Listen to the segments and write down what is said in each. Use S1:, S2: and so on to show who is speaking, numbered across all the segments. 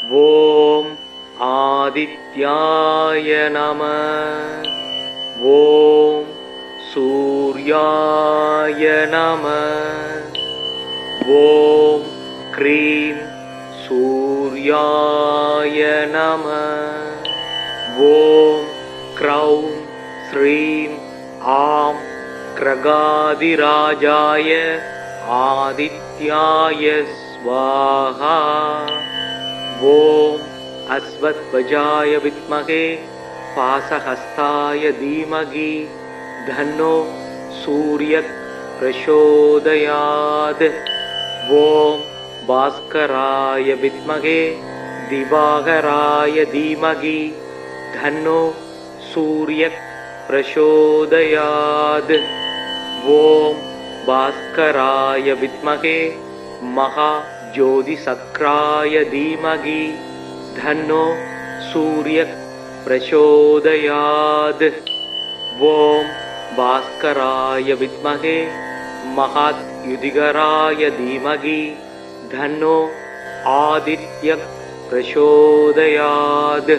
S1: ஓம் ஆதித்யாய நமः. ஓம் சூர்யாய நமः. ஓம் க்ரீம் சூர்யாய நமः. ஓம் க்ரௌம் ஸ்ரீம் ஆம் க்ரகாதிராஜாய ஆதித்யாய ஸ்வாஹா. ஓம் அஸ்வத்வஜாய வித்மகே பாசஹஸ்தாய தீமகி தன்னோ சூரியக் பிரசோதயாத். ஓம் பாஸ்கராய வித்மகே திவாகராய தீமகி தன்னோ சூரியக் பிரசோதயாத். ஓம் பாஸ்கராய வித்மகே மகா ஜோதிசக்ராய தீமகி தன்னோ சூரியக் பிரசோதயாத். ஓம் பாஸ்கராய வித்மகே மகாத் யுதிகராய தீமகி தன்னோ ஆதித்யக் பிரசோதயாத்.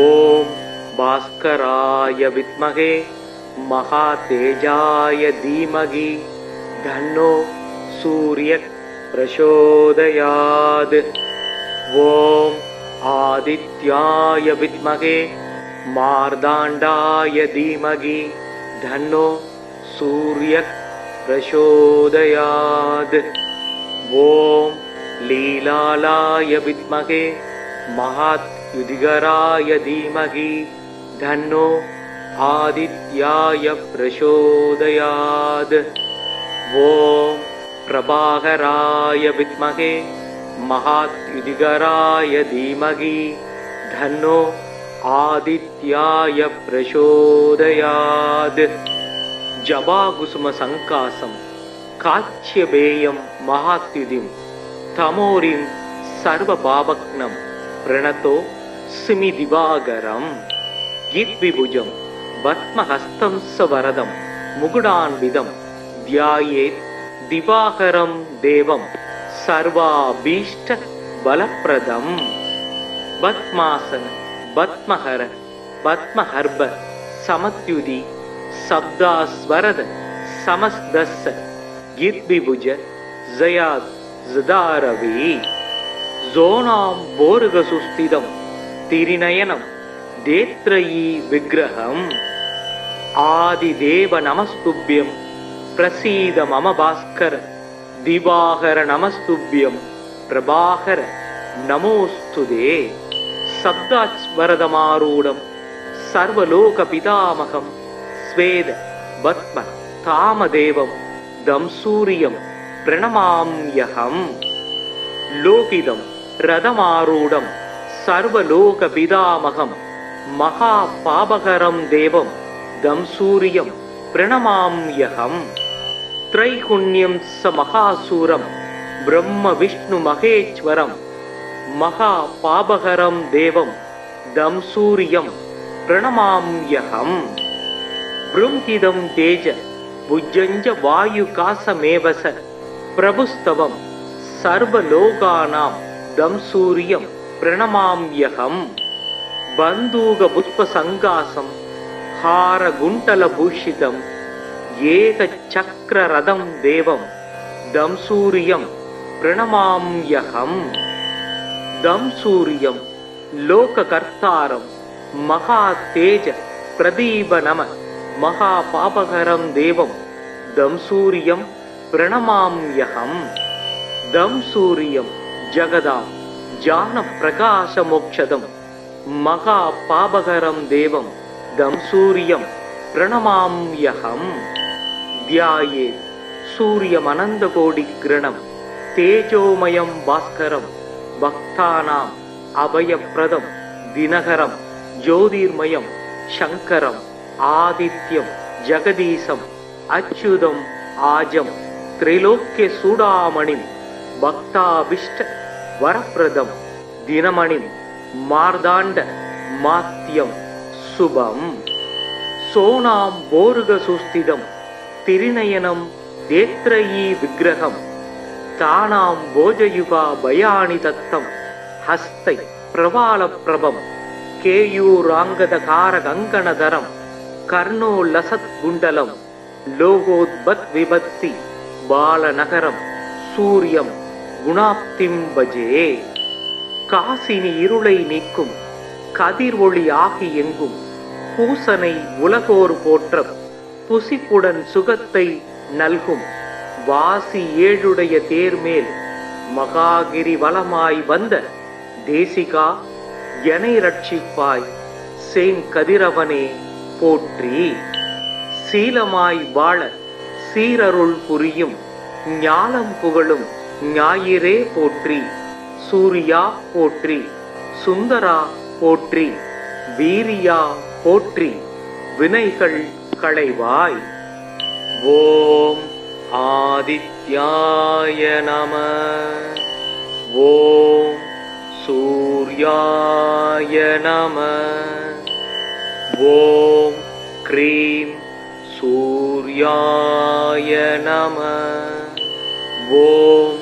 S1: ஓம் பாஸ்கராய வித்மகே மகாதேஜாய தீமகி தன்னோ சூரியக் பிரசோதயாத். ஓம் ஆதித்யாய வித்மகே மார்தாண்டாய தீமகி தன்னோ சூரியக் பிரசோதயாத். ஓம் லீலாலாய வித்மகே மகாத் யுதிகராய தீமகி தன்னோ ஆதித்யாய பிரசோதயாத். ஓம் பிரபாகராய வித்மகே மகாத் யுதிகராய தீமகி தன்னோ ஆதித்யாய பிரசோதயாத். ஜபாகுசும சங்காசம் காச்சியபேயம் மகாத்யுதிம் தமோரிம் சர்வ பாபக்னம் பிரணதோ சிமி திவாகரம். யித்விபுஜம் பத்மஹஸ்தம் சவரதம் முகுடான்விதம் தியாயேத் திவாகரம் தேவம் சர்வாபீஷ்ட பலப்ரதம். பத்மாசன பத்மஹர பத்மஹர்ப சமத்யுதி சப்தாஸ்வரத சமஸ்தஸ்ஸ யித்விபுஜ ஜயாத் ஜதாரவி. ஜோனாம் போருகசுஸ்திதம் திரிநயனம் தேத்ரயீ விக்கிரகம். ஆதிதேவ நமஸ்துப்யம் பிரசீத மம பாஸ்கர. திவாகர நமஸ்துப்யம் பிரபாகர நமோஸ்துதே. சப்தாஸ்வரதமாரூடம் சர்வலோக பிதாமகம் ஸ்வேத பத்ம காமதேவம் தம் சூரியம் பிரணமாம்யகம். லோகிதம் ரதமாரூடம் சர்வலோக பிதாமகம் மகா பாபகரம் தேவம் தம் சூரியம் பிரணமாம்யகம். த்ரைகுண்யம் ச மகாசூரம் பிரம்ம விஷ்ணு மகேஸ்வரம் மகா பாபகரம் தேவம் தம் சூரியம் பிரணமாம்யகம். ப்ருங்கிதம் தேஜ புஜ்ஜஞ்ச வாயு காசமேவச பிரபுஸ்தவம் சர்வலோகானாம் தம் சூரியம் பிரணமாம்யகம். பந்தூக புஷ்ப சங்காசம் ஹார குண்டல பூஷிதம் ஏக சக்ர ரதம் தேவம் தம் சூரியம் பிரணமாம்யகம். தம் சூரியம் லோக கர்த்தாரம் மகா தேஜ பிரதீப நம மகா பாபகரம் தேவம் தம் சூரியம் பிரணமாம்யகம். தம் சூரியம் ஜகதாம் ஜான பிரகாச மோக்ஷதம் மகா பாபகரம் தேவம் தம் சூரியம் பிரணமாம்யகம். தியாயே சூரியமனந்த கோடி கிரணம் தேஜோமயம் பாஸ்கரம் பக்தானாம் அபயப்ரதம் தினகரம் ஜோதிர்மயம் சங்கரம் ஆதித்யம் ஜெகதீசம் அச்சுதம் ஆஜம் திரைலோக்கிய சூடாமணிம் பக்தாபிஷ்ட வரப்பிரதம் தினமணிம் மார்தாண்ட மாத்யம் சுபம். சோனாம் போருக சுஸ்திதம் திரிநயனம் தேத்ரயீ விக்கிரகம் தானாம் போஜயுகா பயானி தத்தம் हस्तै प्रवालप्रभं केयूराङ्गदकारकङ्कणधरं कर्णोल्लसत्कुण्डलं लोकोद्भद्विभत्ति बालनगरं सूर्यं गुणाप्तिं भजे. காசினி இருளை நீக்கும் கதிர் ஒளி ஆகி எங்கும் பூசனை உலகோர் போற்ற புசிப்புடன் சுகத்தை நல்கும் வாசி ஏழுடைய தேர்மேல் மகாகிரி வலமாய் வந்த தேசிகா எனை ரட்சிப்பாய் சேன் கதிரவனே போற்றி. சீலமாய் வாழ சீரருள் புரியும் ஞானம் புகழும் ஞாயிறே போற்றி. சூரியா போற்றி, சுந்தரா போற்றி, வீரியா போற்றி, வினைகள் களைவாய். ஓம் ஆதித்யாய நம. ஓம் சூர்யாய நம. ஓம் க்ரீம் சூர்யாய நம. ஓம்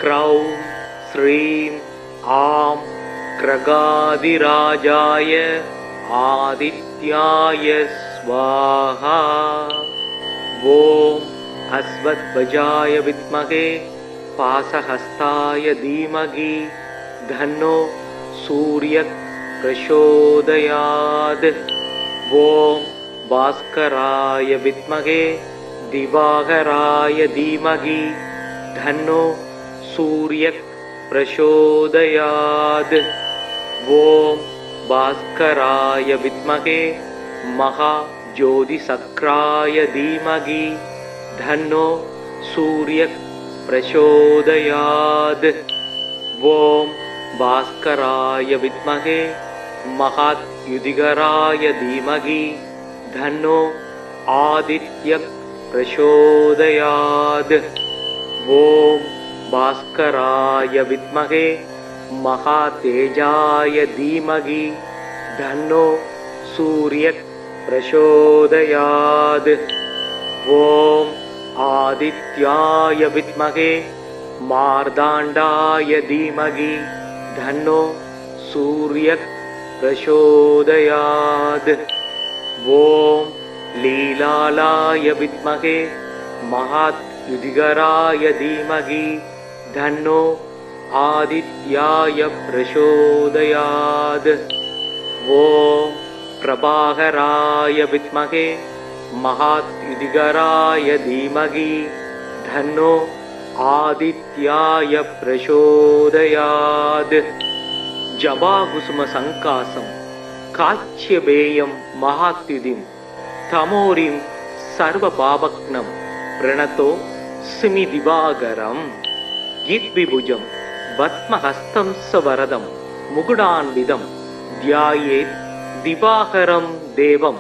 S1: க்ரௌம் ஸ்ரீம் ஆம் கிரகாதிராஜாய ஆதித்யாய ஸ்வாஹா. ஓம் அஸ்வத்வஜாய வித்மகே பாசஹஸ்தாய தீமகி தன்னோ சூரியக் பிரசோதயாத். ஓம் பாஸ்கராய வித்மகே திவாகராய தீமகி தன்னோ சூரியக் प्रचोदयात्. ओम भास्कराय विद्महे महाज्योतिसक्राय धीमहि धन्नो सूर्यः प्रचोदयात्. ओम भास्कराय विद्महे महायुधिकराय धीमहि धन्नो आदित्यः प्रचोदयात्. ओम भास्कराय विद्महे महातेजाय धीमहि धन्नो सूर्यः प्रचोदयात्. ओम आदित्याय विद्महे मार्ताण्डाय धीमहि धन्नो सूर्यः प्रचोदयात्. ओम लीलालाय विद्महे महायुधिकराय धीमहि धन्नो आदित्याय प्रचोदयात्. ओम प्रभाकराय विद्महे महायुधिकराय धीमहि धन्नो आदित्याय प्रचोदयात्. जबाकुसुम संकासं काच्यबेयं महात्युदिं तमोरिं सर्वपापघ्नं प्रणतो स्मि दिवाकरम्. गिद्विभुजं पद्महस्तं सवरदं मुकुडान्वितं ध्यायेत् दिवाकरं देवं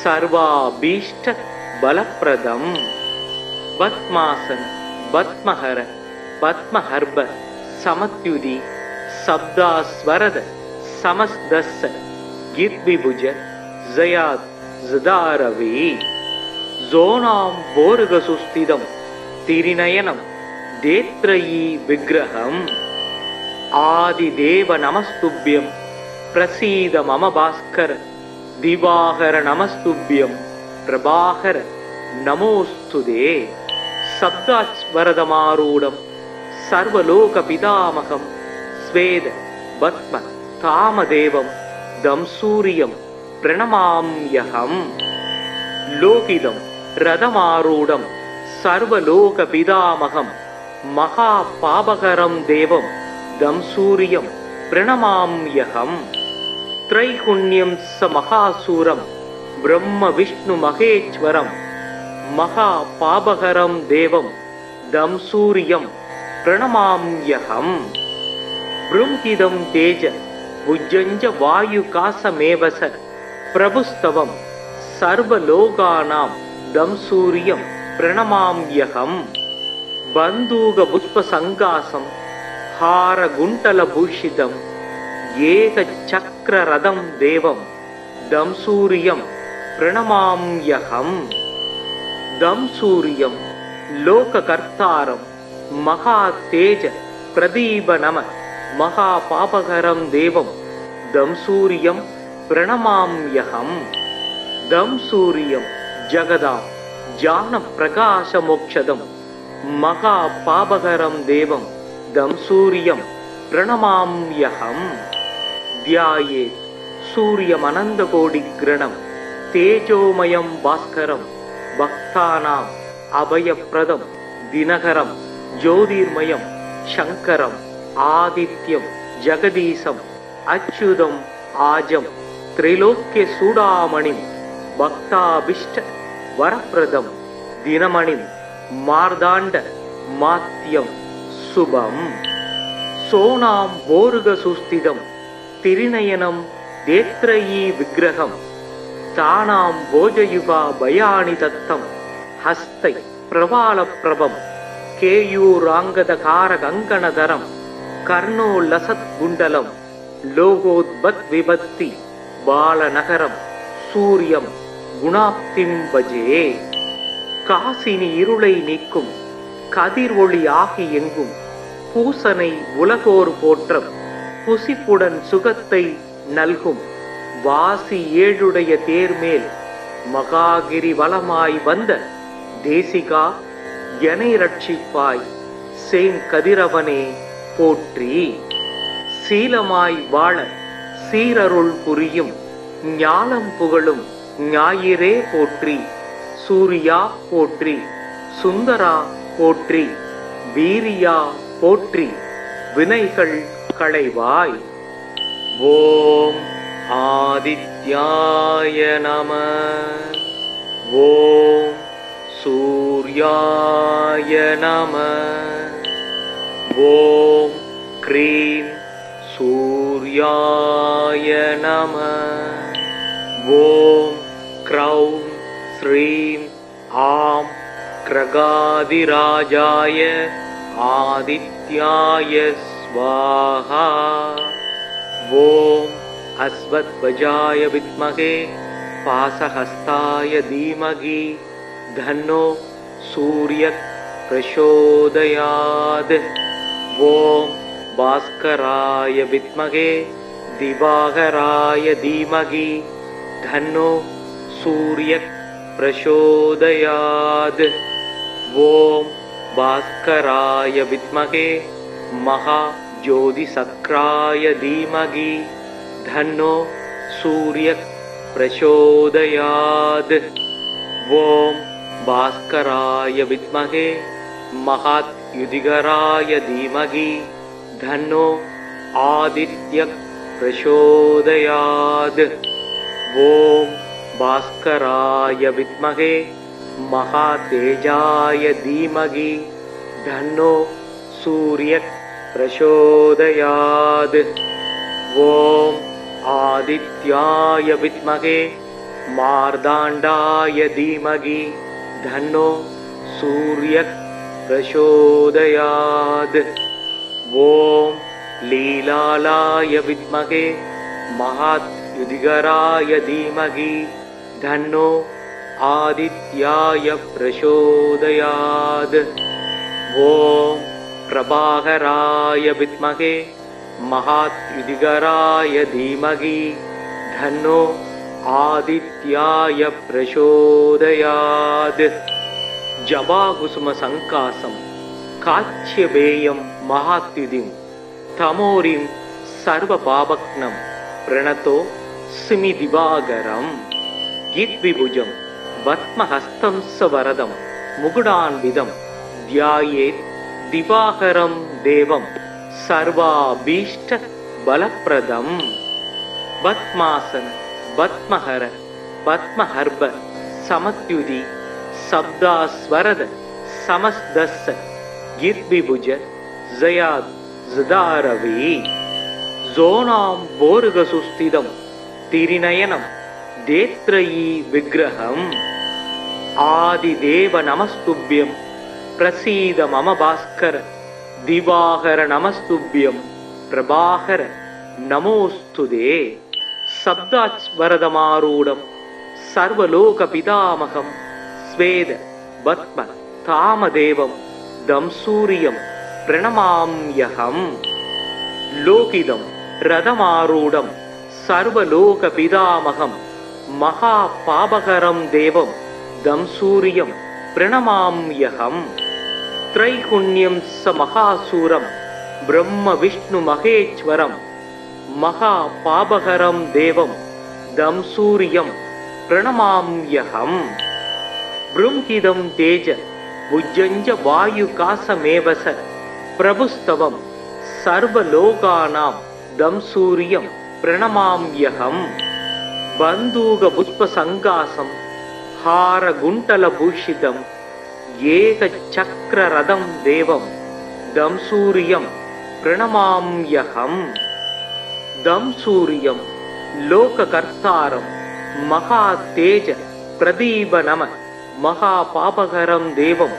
S1: सर्वाभीष्ट बलप्रदम्. पद्मासन पद्महर पद्महर्भ समत्युदि शब्दास्वरद समस्तस्य गिद्विभुज जयात् जदारवे. जोनां बोर्गसुस्थितं तिरिनयनं देत्रयी विग्रहम्. आदिदेव नमस्तुभ्यं प्रसीद मम भास्कर. दिवाकर नमस्तुभ्यं प्रभाकर नमोस्तुते. शब्दास्वरदमारूढं सर्वलोकपितामहं स्वेद पद्म तामदेवं दंसूर्यं प्रणमाम्यहम्. लोकितं रथमारूढं सर्वलोकपितामहं महापापकरं देवं दंसूर्यं प्रणमाम्यहम्. त्रैगुण्यं स महासूरं ब्रह्म विष्णु महेश्वरं महापापकरं देवं दंसूर्यं प्रणमाम्यहम्. बृंहिदं तेज भुजञ्ज वायुकासमेव स प्रभुस्तवं सर्वलोकानां दंसूर्यं प्रणमाम्यहम्. बन्दूकपुष्पसङ्कासं हारगुण्टलभूषितं एकचक्ररथं देवं दंसूर्यं प्रणमाम्यहम्. दंसूर्यं लोककर्तारं महातेज प्रदीपनम महापापहरं देवं दं सूर्यं प्रणमाम्यहम् दं सूर्यं जगदां ज्ञानप्रकाशमोक्षदं महापापहरं देवं दं सूर्यं प्रणमाम्यहम् ध्यायेत् सूर्यमनन्दकोटिग्रणं तेजोमयं भास्करं भक्तानाम् अभयप्रदं दिनकरं ज्योतिर्मयं शङ्करम् आदित्यं जगदीशम् अच्युतम् आजं त्रैलोक्यचूडामणिं भक्ताभीष्ट वरप्रदं दिनमणिं मार्दाण्ड मात्यं शुभम् सोनां भोरुगसुस्थितं तिरिनयनं नेत्रयी विग्रहं तानां भोजयुगा भयानि दत्तं हस्तै प्रवालप्रभं केयूराङ्गदकारकङ्कणधरं कर्णोल्लसत्कुण्डलं लोकोद्भद्विभक्ति बालनगरं सूर्यं गुणाप्तिं भजे காசினி இருளை நீக்கும் கதிர் ஒளி ஆகி எங்கும் பூசனை உலகோர் போற்றம் புசிப்புடன் சுகத்தை நல்கும் வாசி ஏழுடைய தேர்மேல் மகாகிரி வலமாய் வந்த தேசிகா எனை ரட்சிப்பாய் சேம் கதிரவனே போற்றி சீலமாய் வாழ சீரருள் புரியும் ஞானம் புகழும் ஞாயிறே போற்றி சூரியா போற்றி சுந்தரா போற்றி வீரியா போற்றி வினைகள் களைவாய் ஓம் ஆதித்யாய நம ஓம் சூர்யாய நம ஓம் க்ரீம் சூர்யாய நம ஓம் க்ரௌம் ஸ்ரீம் ஆம் கிரகாதிராஜாய ஆதித்யாய ஸ்வாஹா ஓம் அஸ்வத்வஜாய வித்மகே பாசஹஸ்தாய தீமகி தன்னோ சூர்யக் பிரசோதயாத் ஓம் பாஸ்கராய வித்மகே திவாகராய தீமகி தன்னோ சூர்யக் प्रचोदयात् ओम भास्कराय विद्महे महाज्योतिसक्राय धीमहि धन्नो सूर्यः प्रचोदयात् ओम भास्कराय विद्महे महायुधिकराय धीमहि धन्नो आदित्यः प्रचोदयात् ओम भास्कराय विद्महे महातेजाय धीमहि धन्नो सूर्यः प्रचोदयात् ओम आदित्याय विद्महे मार्ताण्डाय धीमहि धन्नो सूर्यः प्रचोदयात् ओम लीलालाय विद्महे महायुधिकराय धीमहि धन्नो आदित्याय प्रचोदयात् ओम प्रभाकराय विद्महे महायुधिकराय धीमहि धन्नो आदित्याय प्रचोदयात् जबाकुसुम संकासं काच्यबेयं महात्युदिं तमोरिं सर्वपापघ्नं प्रणतो सिमि दिवाकरम् गीत्विभुजं पद्महस्तं सवरदं मुकुडान्वितं ध्यायेत् दिवाकरं देवं सर्वाभीष्ट बलप्रदम् पद्मासन पद्महर पद्महर्भ समत्युदि शब्दास्वरद समस्तस्य गीत्विभुज जयात् जदारवी जोनां बोरुगसुस्थितं तिरिनयनं नेत्रयी विग्रहम् आदिदेव नमस्तुभ्यं प्रसीद मम भास्कर दिवाकर नमस्तुभ्यं प्रभाकर नमोस्तुते शब्दास्वरदमारूढं सर्वलोकपितामहं स्वेद पद्म तामदेवं दं सूर्यं प्रणमाम्यहम् லோகிதம் ரதமாரூடம் சர்வலோக பிதாமகம் மகா பாபகரம் தேவம் தம் சூரியம் பிரணமாம்யகம் த்ரைகுண்யம் ச மகாசூரம் பிரம்ம விஷ்ணு மகேஸ்வரம் மகா பாபகரம் தேவம் தம் சூரியம் பிரணமாம்யகம் ப்ரும்ஹிதம் தேஜ புஜ்ஜஞ்ச வாயு காசமேவச பிரபுஸ்தவம் சர்வலோகானாம் தம் சூரியம் பிரணமாம்யகம் பந்தூக புஷ்ப சங்காசம் ஹார குண்டல பூஷிதம் ஏக சக்கர ரதம் தேவம் தம் சூரியம் பிரணமாம்யகம் தம் சூரியம் லோககர்த்தாரம் மகா தேஜ பிரதீப நம மகா பாபகரம் தேவம்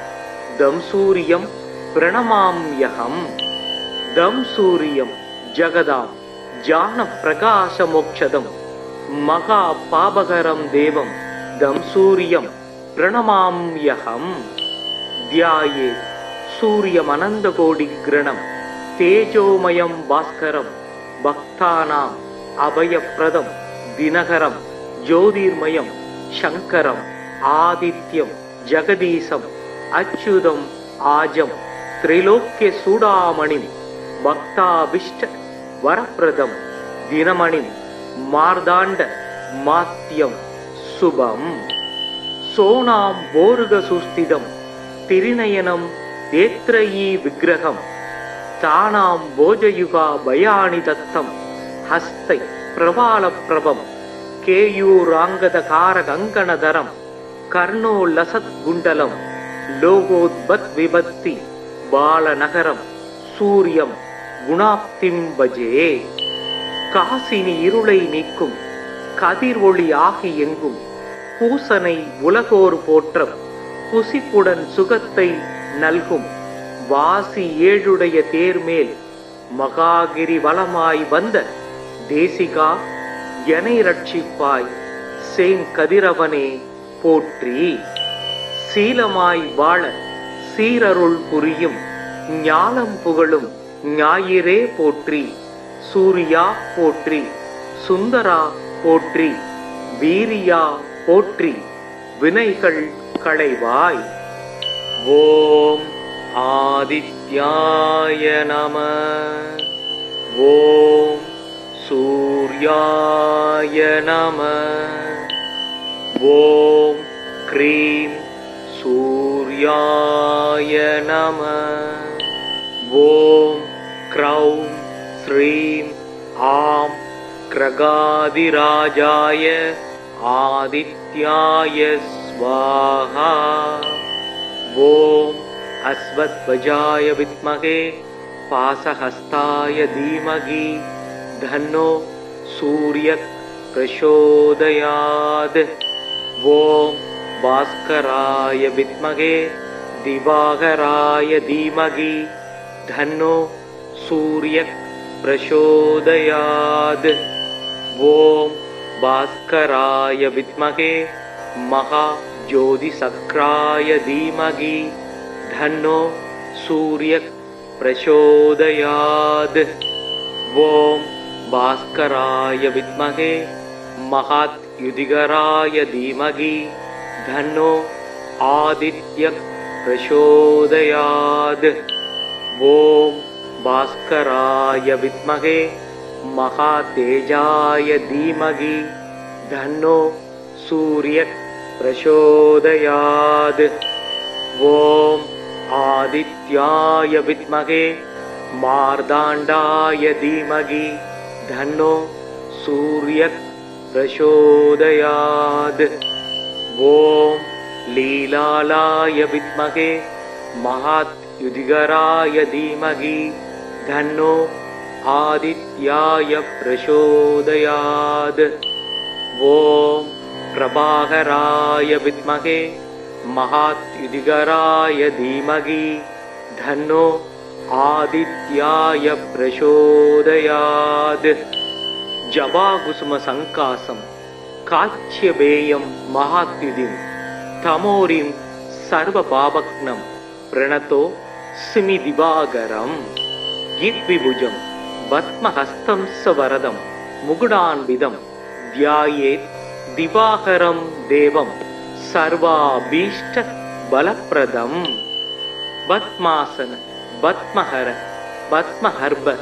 S1: தம் சூரியம் பிரணமாம்யகம் தம் சூரியம் ஜகதாம் ஜான பிரகாச மோக்ஷதம் மகா பாபகரம் தேவம் தம் சூரியம் பிரணமாம்யகம் தியாயே சூரியமனந்த கோடி கிரணம் தேஜோமயம் பாஸ்கரம் பக்தானாம் அபயப்பிரதம் தினகரம் ஜோதிர்மயம் சங்கரம் ஆதித்யம் ஜெகதீசம் அச்சுதம் ஆஜம் திரைலோக்கிய சூடாமணிம் பக்தாபிஷ்ட வரப்பிரதம் தினமணிம் மார்தாண்ட மாத்யம் சுபம் சோனாம் போருக சுஸ்திதம் திரிநயனம் தேத்ரயீ விக்கிரகம் தானாம் போஜயுகா பயானி தத்தம் ஹஸ்தை பிரபால பிரபம் கேயூராங்கத கார கங்கணதரம் கர்ணோ லசத் குண்டலம் லோகோத்பத் விபத்தி பாலநகரம் சூரியம் குணாப்திம் பஜே காசினி இருளை நீக்கும் கதிர் ஒளி ஆகி எங்கும் பூசனை உலகோர் போற்றம் புசிப்புடன் சுகத்தை நல்கும் வாசி ஏழுடைய தேர்மேல் மகாகிரி வலமாய் வந்த தேசிகா எனை ரட்சிப்பாய் சேங்கதிரவனே போற்றி சீலமாய் வாழ சீரருள் புரியும் ஞானம் புகழும் ஞாயிறே போற்றி சூரியா போற்றி சுந்தரா போற்றி வீரியா போற்றி வினைகள் களைவாய் ஓம் ஆதித்யாய நம ஓம் சூர்யாய நம ஓம் க்ரீம் சூர்யாய நம ஓம் க்ரௌம் ஸ்ரீம் ஆம் கிரகாதிராஜாய ஆதித்யாய ஸ்வாஹா ஓம் அஸ்வத்வஜாய வித்மகே பாசஹஸ்தாய தீமகி தன்னோ சூரியக் பிரசோதயாத் ஓம் பாஸ்கராய வித்மகே திவாகராய தீமகி தன்னோ சூரியக் பிரசோதயாத் ஓம் பாஸ்கராய வித்மகே மகா ஜோதிசக்ராய தீமகி தன்னோ சூரியக் பிரசோதயாத் ஓம் பாஸ்கராய வித்மகே மகாத் யுதிகராய தீமகி தன்னோ ஆதித்யக் பிரசோதயாத் ஓம் பாஸ்கராய வித்மகே மகா தேஜாய தீமகி தன்னோ சூரியக் பிரசோதயாத் ஓம் ஆதித்யாய வித்மகே மார்தாண்டாய தீமகி தன்னோ சூரியக் பிரசோதயாத் ஓம் லீலாலாய வித்மகே மகாத் யுதிகராய தீமகி தன்னோ ஆதித்யாய பிரசோதயாத் ஓம் பிரபாகராய வித்மகே மகாத் யுதிகராய தீமகி தன்னோ ஆதித்யாய பிரசோதயாத் ஜபாகுசும சங்காசம் காச்சியபேயம் மகாத்யுதிம் தமோரிம் சர்வ பாபக்னம் பிரணதோ சிமி திவாகரம் யித்விபுஜம் பத்மஹஸ்தம் சவரதம் முகுடான்விதம் தியாயேத் திவாகரம் தேவம் சர்வாபீஷ்ட பலப்பிரதம். பத்மாசன பத்மஹர பத்மஹர்ப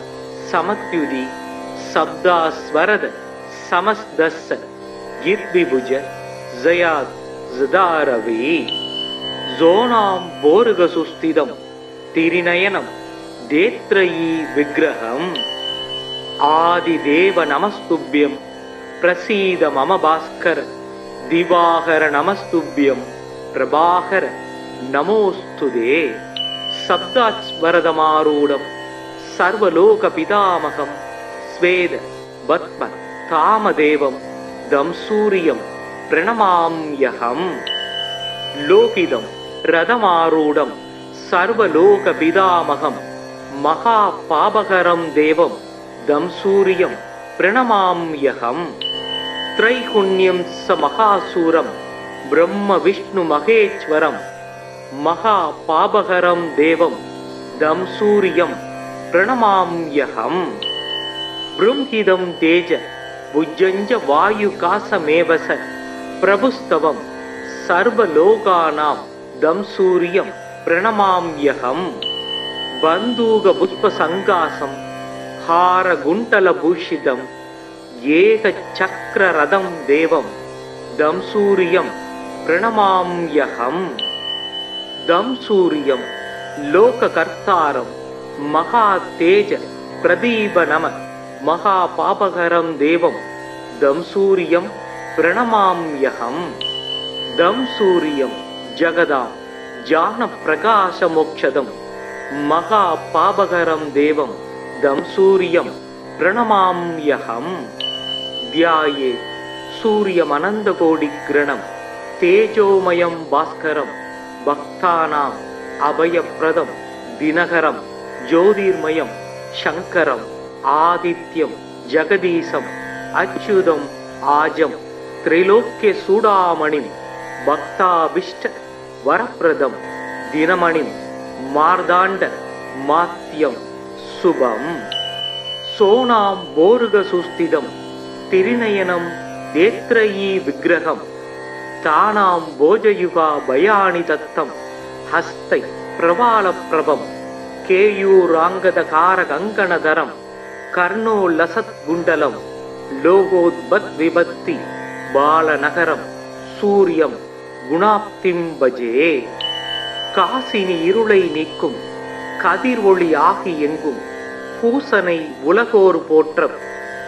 S1: சமத்யுதி சப்தாஸ்வரத சமஸ்தஸ்ஸ கித்விபுஜ ஜயாத் ஜதாரவே. ஜோனாம் போருகசுஸ்திதம் திரிநயனம் தேத்ரயீ விக்கிரகம். ஆதிதேவ நமஸ்துப்யம் பிரசீத மம பாஸ்கர திவாகர நமஸ்துப்யம் பிரபாகர நமோஸ்துதே. சப்தாஸ்வரதமாரூடம் சர்வலோக பிதாமகம் ஸ்வேத பத்ம தாமதேவம் தம் சூரியம் பிரணமாம்யகம். லோகிதம் ரதமாரூடம் சர்வலோக பிதாமகம் மகா பாபகரம் தேவம் தம் சூரியம் பிரணமாம்யகம். த்ரைகுண்யம் ச மகாசூரம் பிரம்ம விஷ்ணு மகேஸ்வரம் மகா பாபகரம் தேவம் தம் சூரியம் பிரணமாம்யகம். ப்ரும்ஹிதம் தேஜ புஜ்ஜஞ்ச வாயு காசமேவச பிரபுஸ்தவம் சர்வலோகானாம் தம் சூரியம் பிரணமாம்யகம். பந்தூக புஷ்ப சங்காசம் ஹார குண்டல பூஷிதம் ஏக சக்கர ரதம் தேவம் தம் சூரியம் பிரணமாம்யகம். தம் சூரியம் லோககர்த்தாரம் மகா தேஜ பிரதீப நம மகா பாபகரம் தேவம் தம் சூரியம் பிரணமாம்யகம். தம் சூரியம் ஜகதாம் ஜான பிரகாச மோக்ஷதம் மகா பாபகரம் தேவம் தம் சூரியம் பிரணமாம்யகம். தியாயே சூரியமனந்த கோடி கிரணம் தேஜோமயம் பாஸ்கரம் பக்தானாம் அபயப்பிரதம் தினகரம் ஜோதிர்மயம் சங்கரம் ஆதித்யம் ஜெகதீசம் அச்சுதம் ஆஜம் திரைலோக்கிய சூடாமணிம் பக்தாபிஷ்ட வரப்பிரதம் தினமணிம் மார்தாண்ட மாத்யம் சுபம். சோனாம் போருக சுஸ்திதம் திரிநயனம் தேத்ரயீ விக்கிரகம் தானாம் போஜயுகா பயானி தத்தம் ஹஸ்தை பிரபாலப்பிரபம் கேயூராங்கதகார கங்கணதரம் கர்ணோ லசத் குண்டலம் லோகோத்பத் விபத்தி பாலநகரம் சூரியம் குணாப்திம் பஜே. காசினி இருளை நீக்கும் கதிர் ஒளி ஆகி எங்கும் பூசனை உலகோர் போற்ற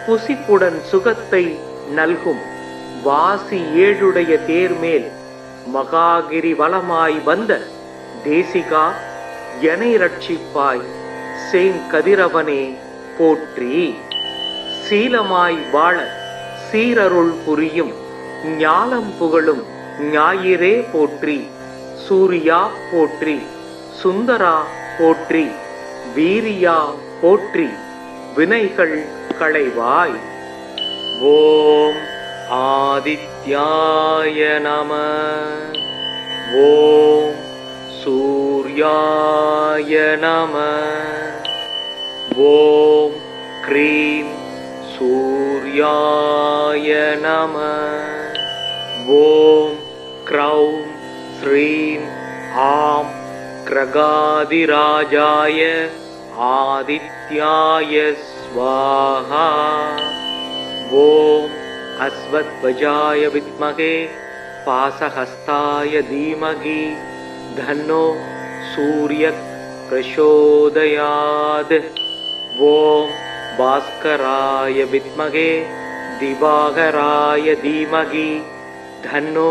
S1: புசிப்புடன் சுகத்தை நல்கும் வாசி ஏழுடைய தேர்மேல் மகாகிரி வலமாய் வந்த தேசிகா எனை ரட்சிப்பாய் சேங்கதிரவனே போற்றி. சீலமாய் வாழ சீரருள் புரியும் ஞாலம் புகழும் ஞாயிறே போற்றி. சூரியா போற்றி சுந்தரா போற்றி வீரியா போற்றி வினைகள் களைவாய். ஓம் ஆதித்யாய நம. ஓம் சூர்யாய நம. ஓம் க்ரீம் சூர்யாய நம. ஓம் க்ரௌம் ஸ்ரீம் ஆம் கிரகாதிராஜாய ஆதித்யாய ஸ்வாஹா. ஓம் அஸ்வத்வஜாய வித்மகே பாசஹஸ்தாய தீமகி தன்னோ சூரியக் பிரசோதயாத். ஓம் பாஸ்கராய வித்மகே திவாகராய தீமகி தன்னோ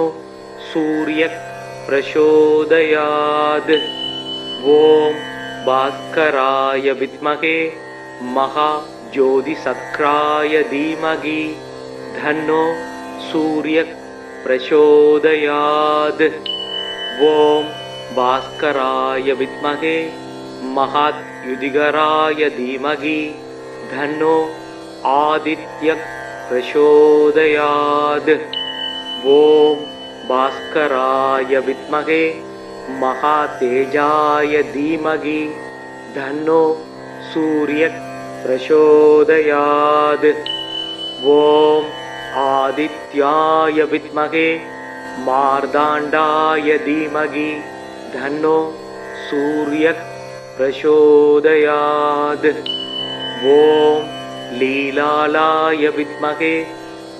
S1: சூரியக் பிரசோதயாத். ஓம் பாஸ்கராய வித்மகே மகா ஜோதிசக்ராய தீமகி தன்னோ சூரியக் பிரசோதயாத். ஓம் பாஸ்கராய வித்மகே மகாத் யுதிகராய தீமகி தன்னோ ஆதித்யக் பிரசோதயாத். ஓம் பாஸ்கராய வித்மகே மகா தேஜாய தீமகி தன்னோ சூரியக் प्रचोदयात्। ॐ आदित्याय विद्महे मार्ताण्डाय धीमहि तन्नो सूर्यः प्रचोदयात्। ॐ लीलालाय विद्महे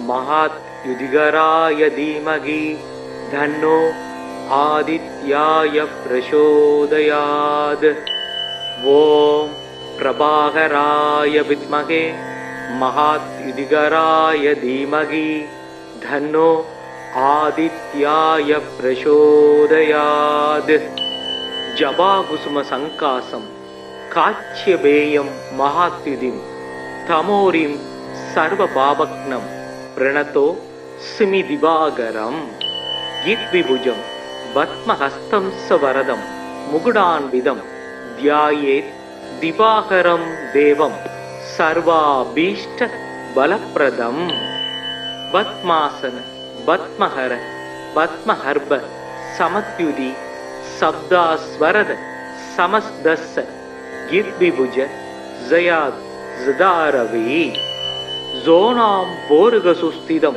S1: महायुधिगराय धीमहि तन्नो आदित्याय प्रचोदयात्। ॐ प्रभाकराय विद्महे महायुधिगराय धीमहि तन्नो आदित्याय प्रचोदयात्। जपाकुसुम संकासं काच्यपेयं महाद्युतिं तमोरिं सर्वपापघ्नं प्रणतो स्मि दिवाकरं। यद्विभुजं पद्महस्तं सवरदं मुकुटान्वितं ध्यायेत् दिवाकरं देवं सर्वाभीष्टबलप्रदम्। पद्मासन पद्महर पद्महर्भ समद्युति शब्दास्वरद समस्तस्य यद्विभुज जयात् जदारवि। जोनां भोर्गसुस्थितं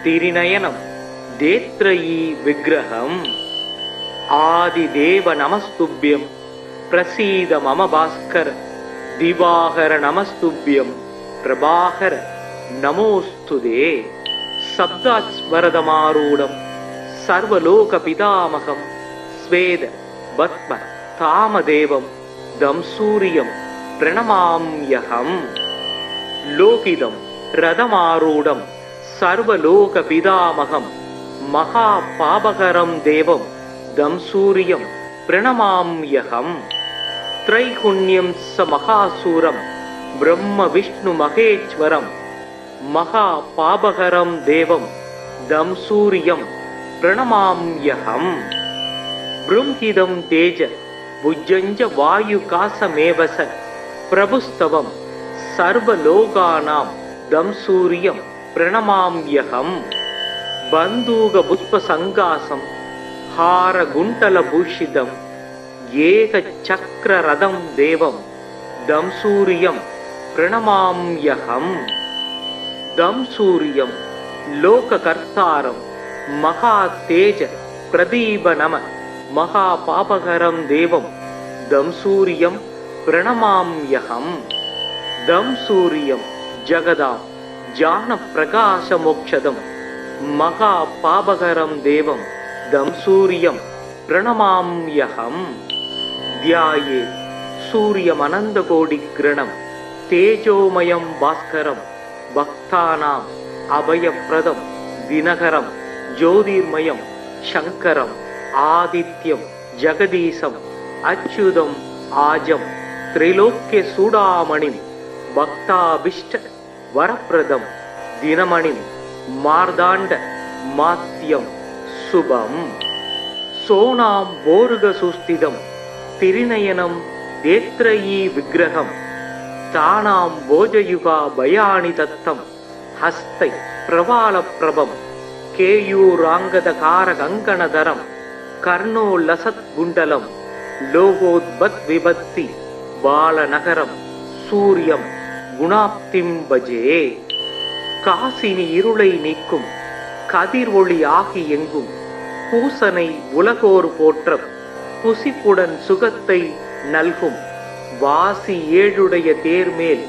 S1: तिरिनयनं देत्रयी विग्रहम्। आदिदेव नमस्तुभ्यं प्रसीद मम भास्कर। दिवाकर नमस्तुभ्यं प्रभाकर नमोस्तुते। शब्दास्वरदमारूढं सर्वलोकपितामहं स्वेद पद्म तामदेवं दं सूर्यं प्रणमाम्यहम्। लोकितं रथमारूढं सर्वलोकपितामहं महापापकरं देवं दं सूर्यं प्रणमाम्यहम्। त्रैगुण्यं स महासूरं ब्रह्म विष्णु महेश्वरं महापापकरं देवं दं सूर्यं प्रणमाम्यहम्। बृंहिदं तेज भुजञ्च वायुकासमेव स प्रभुस्तवं सर्वलोकानां दं सूर्यं प्रणमाम्यहम्। बन्दूकपुष्पसङ्कासं हारकुण्डलभूषितं एकचक्ररथं देवं दं सूर्यं प्रणमाम्यहम्। दं सूर्यं लोककर्तारं महातेज प्रदीपनम महापापकरं देवं दं सूर्यं प्रणमाम्यहम्। दं सूर्यं जगदां ज्ञानप्रकाशमोक्षदं महापापकरं देवं दं सूर्यं प्रणमाम्यहम्। ध्याये सूर्यमनन्तकोटिकिरणं तेजोमयं भास्करं भक्तानाम् अभयप्रदं दिनकरं ज्योतिर्मयं शङ्करम् आदित्यं जगदीशम् अच्युतम् आजं त्रैलोक्यचूडामणिं भक्ताभीष्ट वरप्रदं दिनमणिं मार्ताण्ड मात्यं शुभम्। सोनां भोर्गसुस्थितं तिरिनयनं देत्रयी विग्रहं तानां भोजयुगा भयानि दत्तं हस्तै प्रवालप्रभं केयूराङ्गदकारकङ्कणधरं कर्णोल्लसत्कुण्डलं लोकोद्भद्विभक्ति बालनगरं सूर्यं गुणाप्तिं भजे। காசினி இருளை நீக்கும் கதிர் ஒளி ஆகி எங்கும் பூசனை உலகோர் போற்ற புசிப்புடன் சுகத்தை நல்கும் வாசி ஏழுடைய தேர்மேல்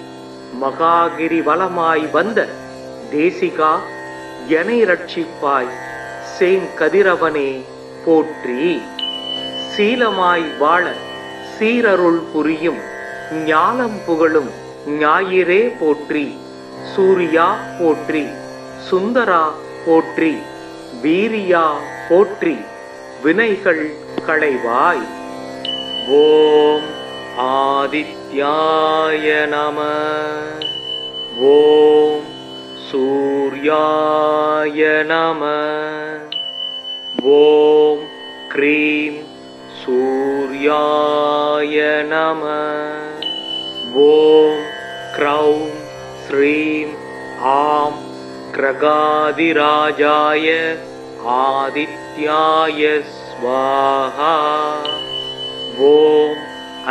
S1: மகாகிரி வலமாய் வந்த தேசிகா எனை ரட்சிப்பாய் சேங்கதிரவனே போற்றி. சீலமாய் வாழ சீரருள் புரியும் ஞானம் புகழும் ஞாயிறே போற்றி. சூரியா போற்றி, சுந்தரா போற்றி, வீரியா போற்றி, வினைகள் களைவாய். ஓம் ஆதித்யாய நம. ஓம் சூர்யாய நம. ஓம் க்ரீம் சூர்யாய நம. ஓம் க்ரௌம் ஸ்ரீம் ஆம் கிரகாதிராஜாய ஆதித்யாய ஸ்வாஹா. ஓம்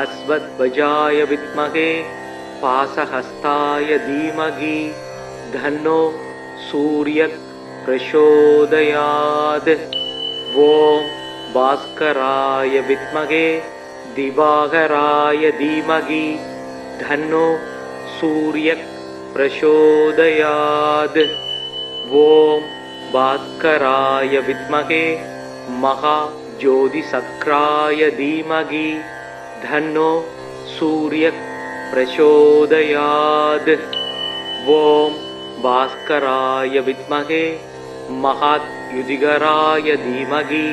S1: அஸ்வத்வஜாய வித்மகே पाशहस्ताय धीमहि धन्नो सूर्यः प्रचोदयात्। ॐ भास्कराय विद्महे दिवाकराय धीमहि धन्नो सूर्यः प्रचोदयात्। ॐ भास्कराय विद्महे महाज्योतिसक्राय धीमहि धन्नो सूर्यः प्रचोदयात्। ॐ भास्कराय विद्महे महाद्युतिकराय धीमहि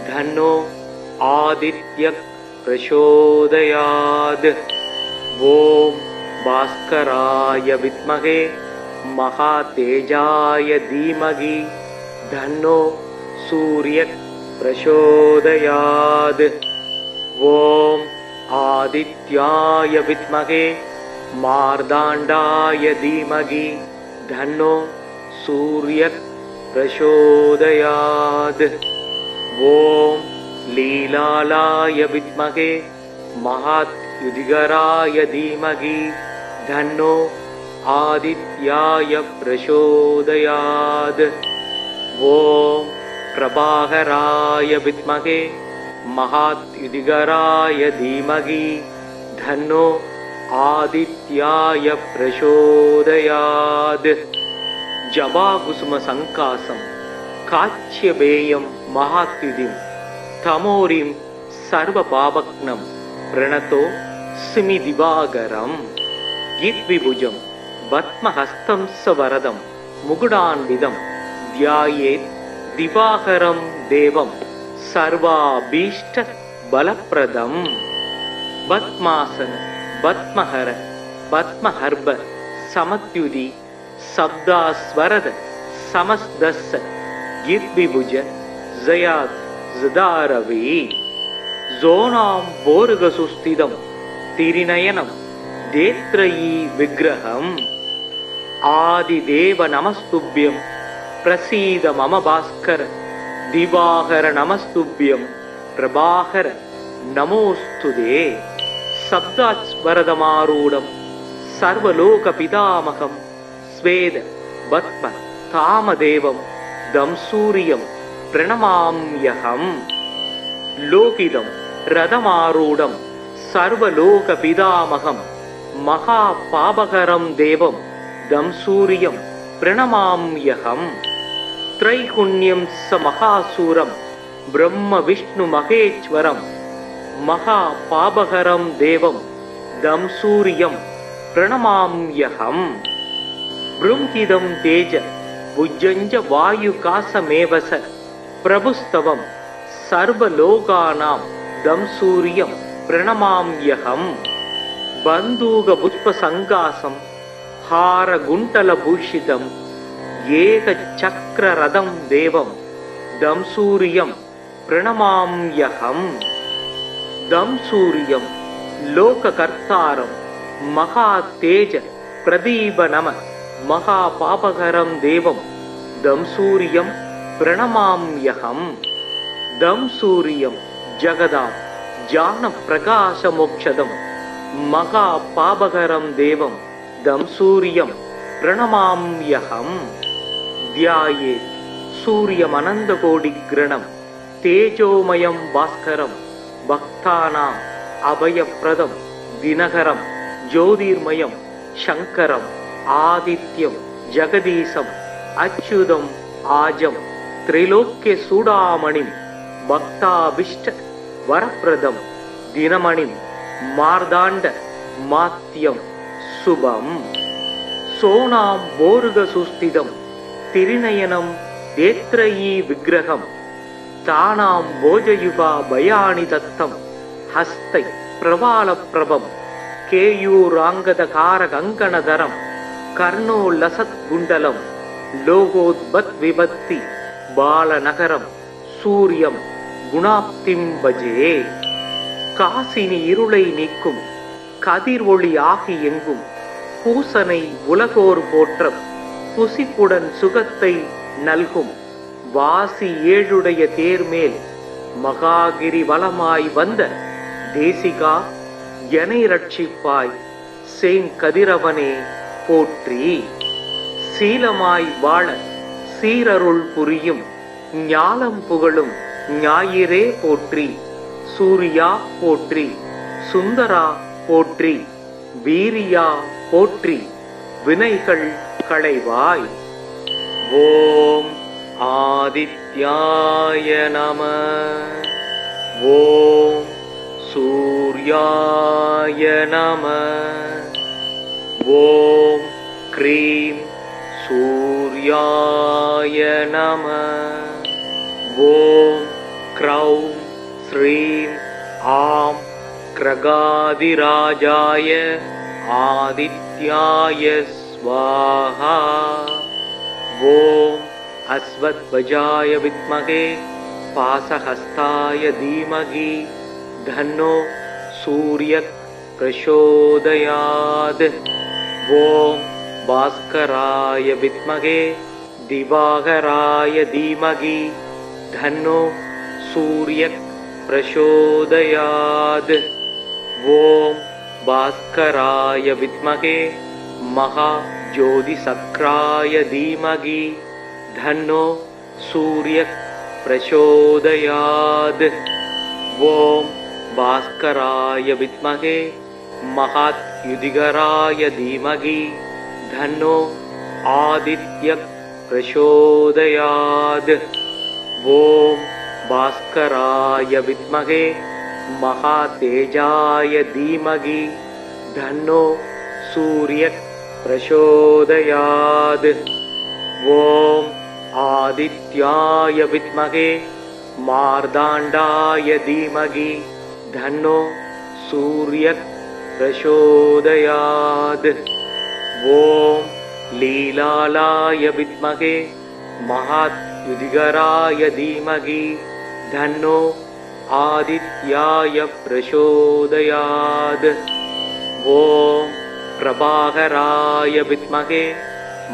S1: धन्नो आदित्यः प्रचोदयात्। ॐ भास्कराय विद्महे महातेजाय धीमहि धन्नो सूर्यः प्रचोदयात्। ॐ आदित्याय विद्महे मार्ताण्डाय धीमहि धन्नो सूर्यः प्रचोदयात्। ॐ लीलालाय विद्महे महाद्युतिकराय धीमहि धन्नो आदित्याय प्रचोदयात्। ॐ प्रभाकराय विद्महे महाद्युतिकराय धीमहि धन्नो आदित्याय प्रचोदयात्। जवाकुसुम संकासं काच्यपेयं महाद्युतिं तमोरिं सर्वपापघ्नं प्रणतो स्मि दिवाकरम्। गिद्विभुजं पद्महस्तं सवरदं मुकुटान्वितं ध्यायेत् दिवाकरं देवं सर्वाभीष्टबलप्रदम्। पद्मासन पद्महर पद्महर्भ समद्युति शब्दास्वरद समस्तस्य गिद्विभुज जयात् जदारवे। जोनां बोरुगसुस्थितं तिरिनयनं देत्रयी विग्रहम्। आदिदेव नमस्तुभ्यं प्रसीद मम भास्कर दिवाकर नमस्तुभ्यं प्रभाकर नमोस्तुते। शब्दास्वरदमारूढं सर्वलोकपितामहं स्वेद पद्म तामदेवं दं सूर्यं प्रणमाम्यहम्। लोकितं रथमारूढं सर्वलोकपितामहं महापापकरं देवं दं सूर्यं प्रणमाम्यहम्। त्रैगुण्यं स महासूरं ब्रह्म विष्णु महेश्वरं महापापकरं देवं दं सूर्यं प्रणमाम्यहम्। बृंहिदं तेज भुजञ्ज वायुकासमेव स प्रभुस्तवं सर्वलोकानां दं सूर्यं प्रणमाम्यहम्। बन्धूकपुष्पसङ्कासं हारगुण्टलभूषितं एकचक्ररथं देवं दं सूर्यं प्रणमाम्यहम्। दं सूर्यं लोककर्तारं महातेज प्रदीपनम महापापकरं देवं दं सूर्यं प्रणमाम्यहम्। दं सूर्यं जगदां ज्ञानप्रकाशमोक्षदं महापापकरं देवं दं सूर्यं प्रणमाम्यहम्। ध्यायेत् सूर्यमनन्तकोटिग्रणं तेजोमयं भास्करं भक्तानाम् अभयप्रदं दिनकरं ज्योतिर्मयं शङ्करम् आदित्यं जगदीशम् अच्युतम् आजं त्रैलोक्यचूडामणिं भक्ताभीष्ट वरप्रदं दिनमणिं मार्ताण्ड मात्यं शुभम्। सोनां बोरुगसुस्थितं तिरिनयनं देत्रयी विग्रहं तानां भोजयुगा भयानि दत्तं हस्तै प्रवालप्रभं केयूराङ्गदकारकङ्कणधरं कर्णोल्लसत्कुण्डलं लोकोद्भद्विभक्ति बालनगरं सूर्यं गुणाप्तिं भजे। காசினி இருளை நீக்கும் கதிர் ஒளி ஆகி எங்கும் பூசனை உலகோர் போற்ற புசிப்புடன் சுகத்தை நல்கும் வாசி ஏழுடைய தேர்மேல் மகாகிரி வலமாய் வந்த தேசிகா எனை ரட்சிப்பாய் சேங்கதிரவனே போற்றி. சீலமாய் வாழ சீரருள் புரியும் ஞாலம் புகழும் ஞாயிறே போற்றி. சூரியா போற்றி, சுந்தரா போற்றி, வீரியா போற்றி, வினைகள் களைவாய். ஓம் ஆதித்யாய நம. ஓம் சூர்யாய நம. ஓம் க்ரீம் சூர்யாய நம. ஓம் க்ரௌம் ஸ்ரீம் ஆம் கிரகாதிராஜாய ஆதித்யாய ஸ்வாஹா. ஓம் அஸ்வத்வஜாய வித்மகே பாசஹஸ்தாய தீமகி தன்னோ சூரியக் பிரசோதயாத். ஓம் பாஸ்கராய வித்மகே திவாகராய தீமகி தன்னோ சூரியக் பிரசோதயாத். ஓம் பாஸ்கராய வித்மகே மகா ஜோதிசக்ராய தீமகி தன்னோ சூரியக் பிரசோதயாத். ஓம் பாஸ்கராய வித்மகே மகாத் யுதிகராய தீமகி தன்னோ ஆதித்யக் பிரசோதயாத். ஓம் பாஸ்கராய வித்மகே மகாதேஜாய தீமகி தன்னோ சூரியக் பிரசோதயாத். ஓம் ஆதித்யாய வித்மகே மார்தாண்டாய தீமகி தன்னோ சூரியக் பிரசோதயாத். ஓம் லீலாலாய வித்மகே மகாத் யுதிகராய தீமகி தன்னோ ஆதித்யாய பிரசோதயாத். ஓம் பிரபாகராய வித்மகே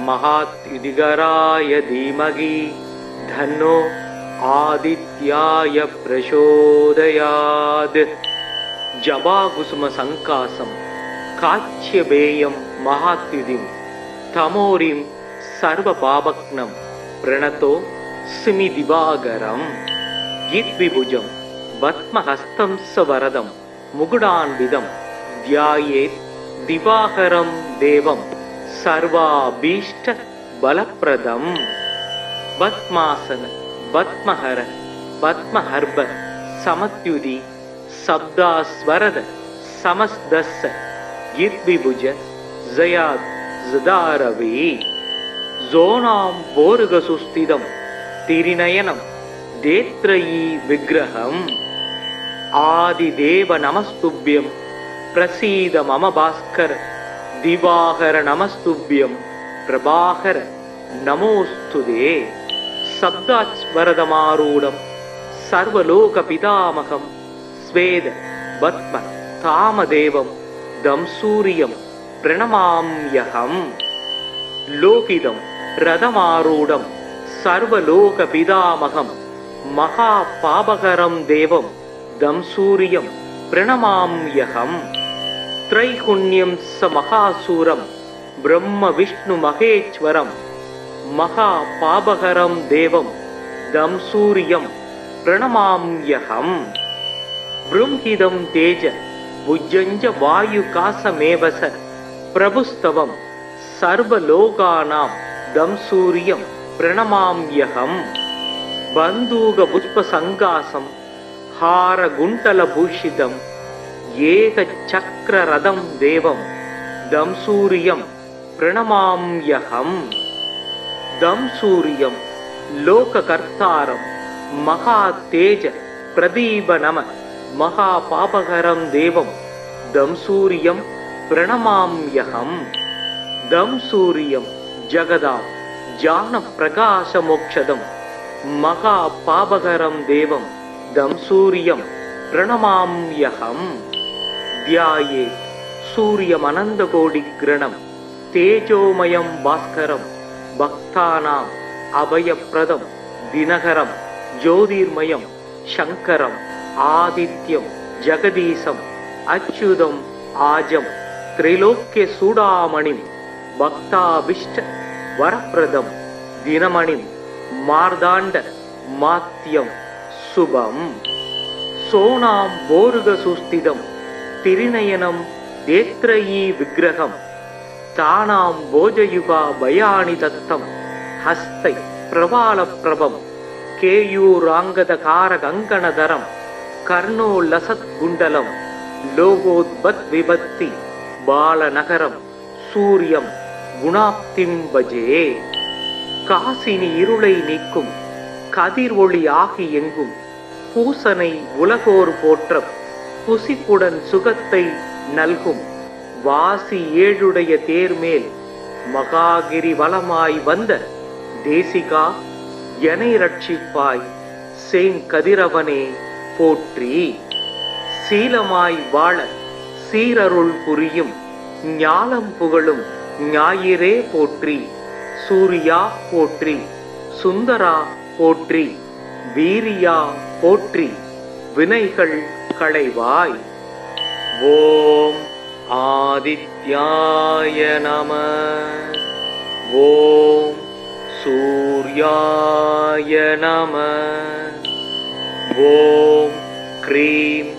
S1: மகாத் யுதிகராய தீமகி தன்னோ ஆதித்யாய பிரசோதயாத். ஜபாகுசும சங்காசம் காச்சியபேயம் மகாத்யுதிம் தமோரிம் சர்வ பாபக்னம் பிரணதோ சிமி திவாகரம். யித்விபுஜம் பத்மஹஸ்தம் சவரதம் முகுடான்விதம் தியாயேத் திவாகரம் தேவம் சர்வாபீஷ்ட பலப்ரதம். பத்மாசன பத்மஹர பத்மஹர்ப சமத்யுதி சப்தாஸ்வரத சமஸ்தஸ்ஸ யித்விபுஜ ஜயாத் ஜதாரவி. ஜோனாம் போருகசுஸ்திதம் திரிநயனம் தேத்ரயீ விக்கிரகம். ஆதிதேவ நமஸ்துப்யம் பிரசீத மம பாஸ்கர. திவாகர நமஸ்துப்யம் பிரபாகர நமோஸ்துதே. சப்தாஸ்வரதமாரூடம் சர்வலோக பிதாமகம் ஸ்வேத பத்ம தாமதேவம் தம் சூரியம் பிரணமாம்யகம். லோகிதம் ரதமாரூடம் சர்வலோக பிதாமகம் மகா பாபகரம் தேவம் தம் சூரியம் பிரணமாம்யகம். த்ரைகுண்யம் ச மகாசூரம் பிரம்ம விஷ்ணு மகேஸ்வரம் மகா பாபகரம் தேவம் தம் சூரியம் பிரணமாம்யகம். ப்ரும்ஹிதம் தேஜ புஜ்ஜஞ்ச வாயு காசமேவச பிரபுஸ்தவம் சர்வலோகானாம் தம் சூரியம் பிரணமாம்யகம். பந்தூக புஷ்ப சங்காசம் ஹார குண்டல பூஷிதம் ஏக சக்கர ரதம் தேவம் தம் சூரியம் பிரணமாம்யகம். தம் சூரியம் லோககர்த்தாரம் மகா தேஜ பிரதீப நம மகா பாபகரம் தேவம் தம் சூரியம் பிரணமாம்யகம். தம் சூரியம் ஜகதாம் ஜான பிரகாச மோக்ஷதம் மகா பாபகரம் தேவம் தம் சூரியம் பிரணமாம்யகம். தியாயே சூரியமனந்த கோடி கிரணம் தேஜோமயம் பாஸ்கரம் பக்தானாம் அபயப்பிரதம் தினகரம் ஜோதிர்மயம் சங்கரம் ஆதித்யம் ஜெகதீசம் அச்சுதம் ஆஜம் त्रैलोक्य सूडामणिं भक्ताभिष्ट वरप्रदं दिनमणिं मार्दाण्ड मात्यं शुभम् सोनां बोरुगसुस्थितं तिरिनयनं देत्रयी विग्रहं तानां भोजयुगा भयानि दत्तं हस्तै प्रवालप्रभं केयूराङ्गदकारकङ्कणधरं कर्णोल्लसत्कुण्डलं लोगोद्भद्विभक्ति बालनगरं सूर्यं गुणाप्तिं भजे காசினி இருளை நீக்கும் கதிர் ஒளி ஆகி எங்கும் பூசனை உலகோர் போற்ற புசிப்புடன் சுகத்தை நல்கும் வாசி ஏழுடைய தேர்மேல் மகாகிரி வலமாய் வந்த தேசிகா எனை ரட்சிப்பாய் சேங்கதிரவனே போற்றி சீலமாய் வாழ சீரருள் புரியும் ஞாலம் புகழும் ஞாயிறே போற்றி சூரியா போற்றி சுந்தரா போற்றி வீரியா போற்றி வினைகள் களைவாய் ஓம் ஆதித்யாய நம ஓம் சூர்யாய நம ஓம் க்ரீம்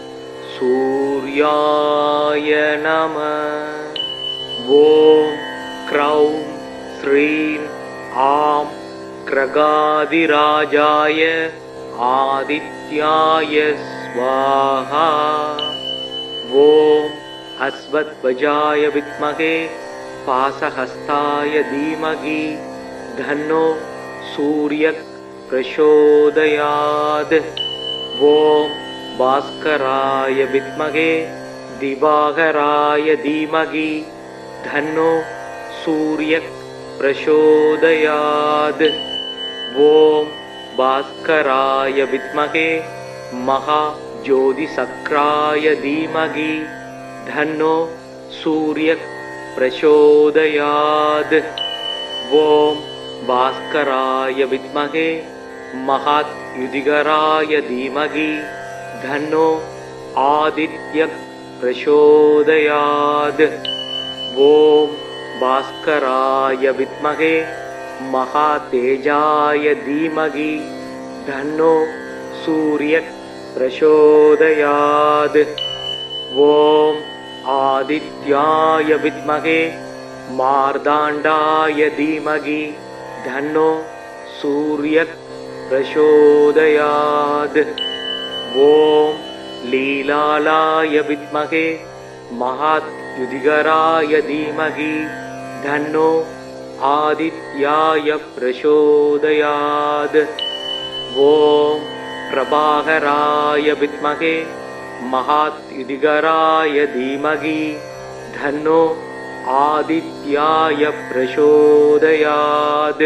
S1: சூர்யாய நம ஓம் க்ரௌம் ஸ்ரீம் ஆம் கிரகாதிராஜாய ஆதித்யாய ஸ்வாஹா ஓம் அஸ்வத்வஜாய வித்மகே பாசஹஸ்தாய தீமகி தன்னோ சூரியக் பிரசோதயாத் ஓம் பாஸ்கராய வித்மகே திவாகராய தீமகி தன்னோ சூரியக் प्रचोदयात् ओम भास्कराय विद्महे महाज्योतिसक्राय धीमहि धन्नो सूर्यः प्रचोदयात् ओम भास्कराय विद्महे महायुधिकराय धीमहि धन्नो आदित्यः प्रचोदयात् ओम भास्कराय विद्महे महातेजाय धीमहि धन्नो सूर्यः प्रचोदयात् ओम आदित्याय विद्महे मार्ताण्डाय धीमहि धन्नो सूर्यः प्रचोदयात् ओम लीलालाय विद्महे महायुधिकराय धीमहि धन्नो आदित्याय प्रचोदयात् ओम प्रभाकराय विद्महे महायुधिकराय धीमहि धन्नो आदित्याय प्रचोदयात्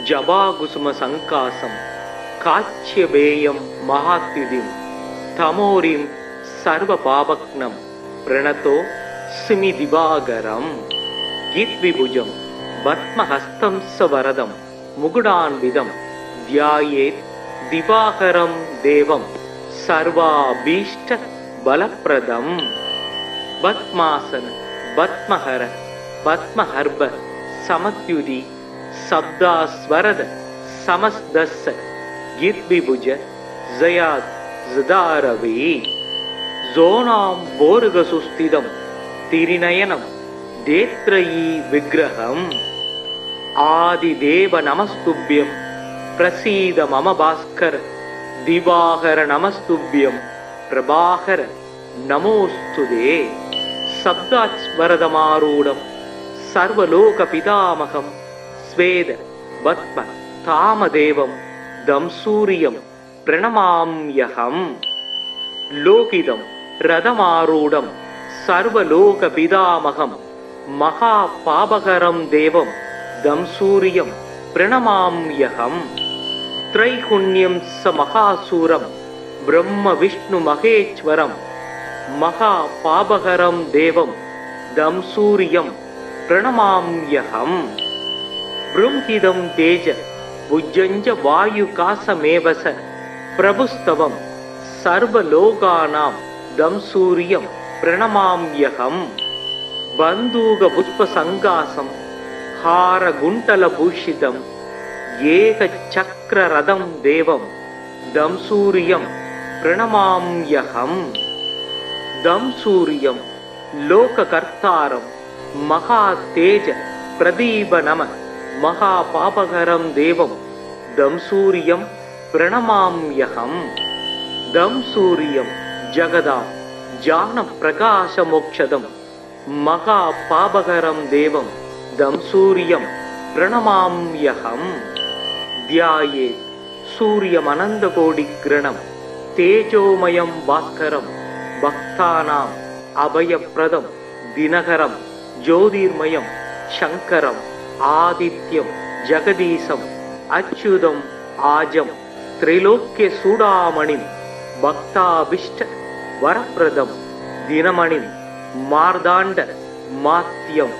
S1: जबाकुसुम संकासं काच्यबेयं महात्युदिं तमोरिं सर्वपापघ्नं प्रणतो सिमि दिवाकरम् गीत्विभुजं पद्महस्तं सवरदं मुकुटान्वितं ध्यायेत् दिवाकरं देवं सर्वाभीष्ट बलप्रदम् पद्मासन पद्महर पद्महर्भ समत्युदि शब्दास्वरद समस्तस्य गीत्विभुज जयात् जदारवी जोनां बोरुगसुस्थितं तिरिनयनं देत्रयी विग्रहम् आदिदेव नमस्तुभ्यं प्रसीद मम भास्कर दिवाकर नमस्तुभ्यं प्रभाकर नमोस्तुते शब्दास्वरदमारूढं सर्वलोकपितामहं स्वेद पद्म तामदेवं दंसूर्यं प्रणमाम्यहम् लोकितं रथमारूढं सर्वलोकपितामहं महापापकरं देवं दंसूर्यं प्रणमाम्यहम् त्रैगुण्यं स महासूरं ब्रह्म विष्णु महेश्वरं महापापकरं देवं दंसूर्यं प्रणमाम्यहम् बृंहिदं तेज भुजञ्ज वायुकासमेव स प्रभुस्तवं सर्वलोकानां दंसूर्यं प्रणमाम्यहम् बंदूक पुष्प संगासम हार गुंटल भूषितम एक चक्र रथम देवम दम सूर्यम प्रणमाम्यहम दम सूर्यम लोककर्तारम महातेज प्रदीप नम महापापकरम देवम दम सूर्यम प्रणमाम्यहम दम सूर्यम जगदा ज्ञान प्रकाश मोक्षदम महापापकरम देवम दम सूर्यम प्रणमाम्यहम ध्याये सूर्यमनंद कोटि किरणम तेजोमयम भास्करम भक्तानां अभयप्रदम दिनकरम ज्योतिर्मयम शंकरम आदित्यम जगदीशम अच्युतम आजम त्रिलोक्य सूडामणिम भक्ताभिष्ट वरप्रदम दिनमणिम मार्दांड मात्यम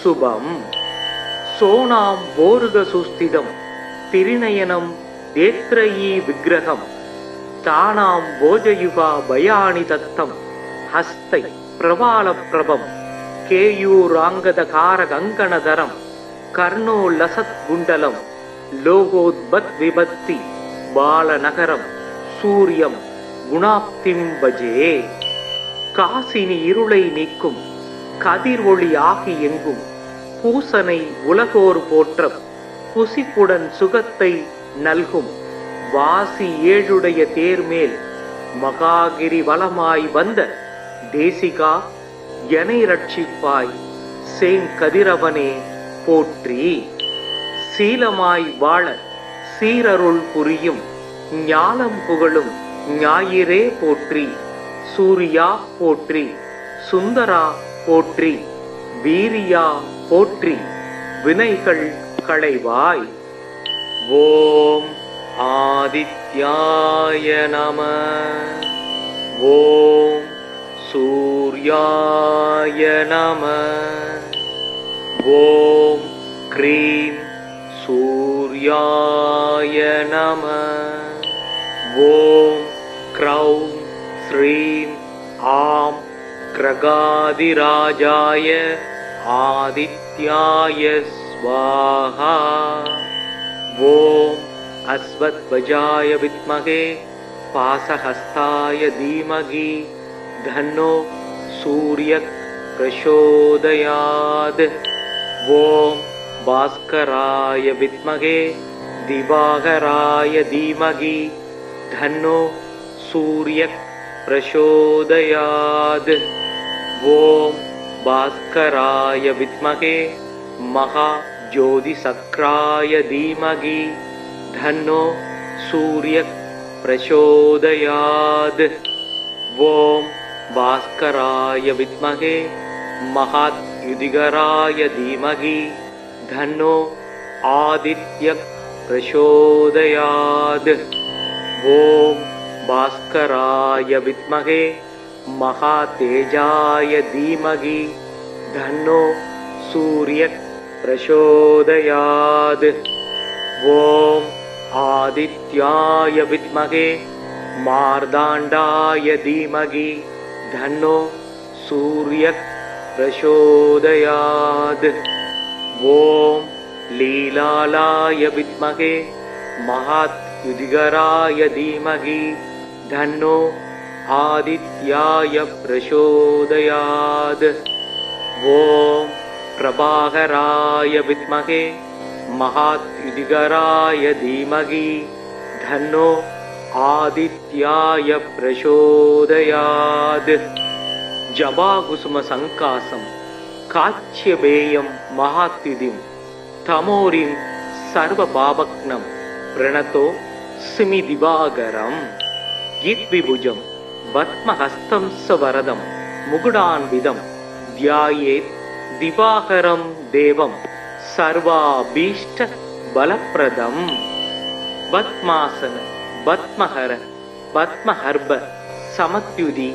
S1: शुभम सोनाम बोर्ग सुस्थितम तिरिनयनम देत्रयी विग्रहम तानां भोजयुगा भयानि तत्तम हस्तै प्रवाल प्रभम केयूरांगदकार कंकणधरम कर्णो लसत् गुंडलम लोकोद्भत विभक्ति बालनगरम सूर्यम गुणाप्तिम भजे कासिनी இருளை நீக்கும் கதிர் ஒளி ஆகி எங்கும் பூசனை உலகோர் போற்றம் புசிப்புடன் சுகத்தை நல்கும் வாசி ஏழுடைய தேர்மேல் மகாகிரி வலமாய் வந்த தேசிகா எனை ரட்சிப்பாய் செங்கதிரவனே போற்றி சீலமாய் வாழ சீரருள் புரியும் ஞானம் புகழும் ஞாயிறே போற்றி சூரியா போற்றி சுந்தரா போற்றி வீரியா போற்றி வினைகள் களைவாய் ஓம் ஆதித்யாய நம ஓம் சூர்யாய நம ஓம் க்ரீம் सूर्याय नमः ओम क्रौं श्रीं आं क्रगादिराजाय आदित्याय स्वाहा ओम अश्वत्थवजाय विद्महे पाशहस्ताय धीमहि धन्नो सूर्यः प्रचोदयात् ओम भास्कराय विद्महे दिवाकराय धीमहि धन्नो सूर्यः प्रचोदयात् ओम भास्कराय विद्महे महाज्योतिषक्राय धीमहि धन्नो सूर्यः प्रचोदयात् ओम भास्कराय विद्महे महायुधिकराय धीमहि धन्नो आदित्यः प्रचोदयात् ओम भास्कराय विद्महे महातेजाय धीमहि धन्नो सूर्यः प्रचोदयात् ओम आदित्याय विद्महे मार्तांडाय धीमहि धन्नो सूर्यः प्रचोदयात् ओम लीलालाय विद्महे महायुधिकराय धीमहि धन्नो आदित्याय प्रचोदयात् ओम प्रभाकराय विद्महे महायुधिकराय धीमहि धन्नो आदित्याय प्रचोदयात् जबाकुसुम संकासम काच्यबेयं महात्युदिं तमोरिं सर्वपापघ्नं प्रणतो सिमि दिवाकरं यद्विभुजं पद्महस्तं सवरदं मुकुटान्वितं ध्यायेत् दिवाकरं देवं सर्वाभीष्ट बलप्रदं पद्मासन पद्महर पद्महर्भ समत्युदि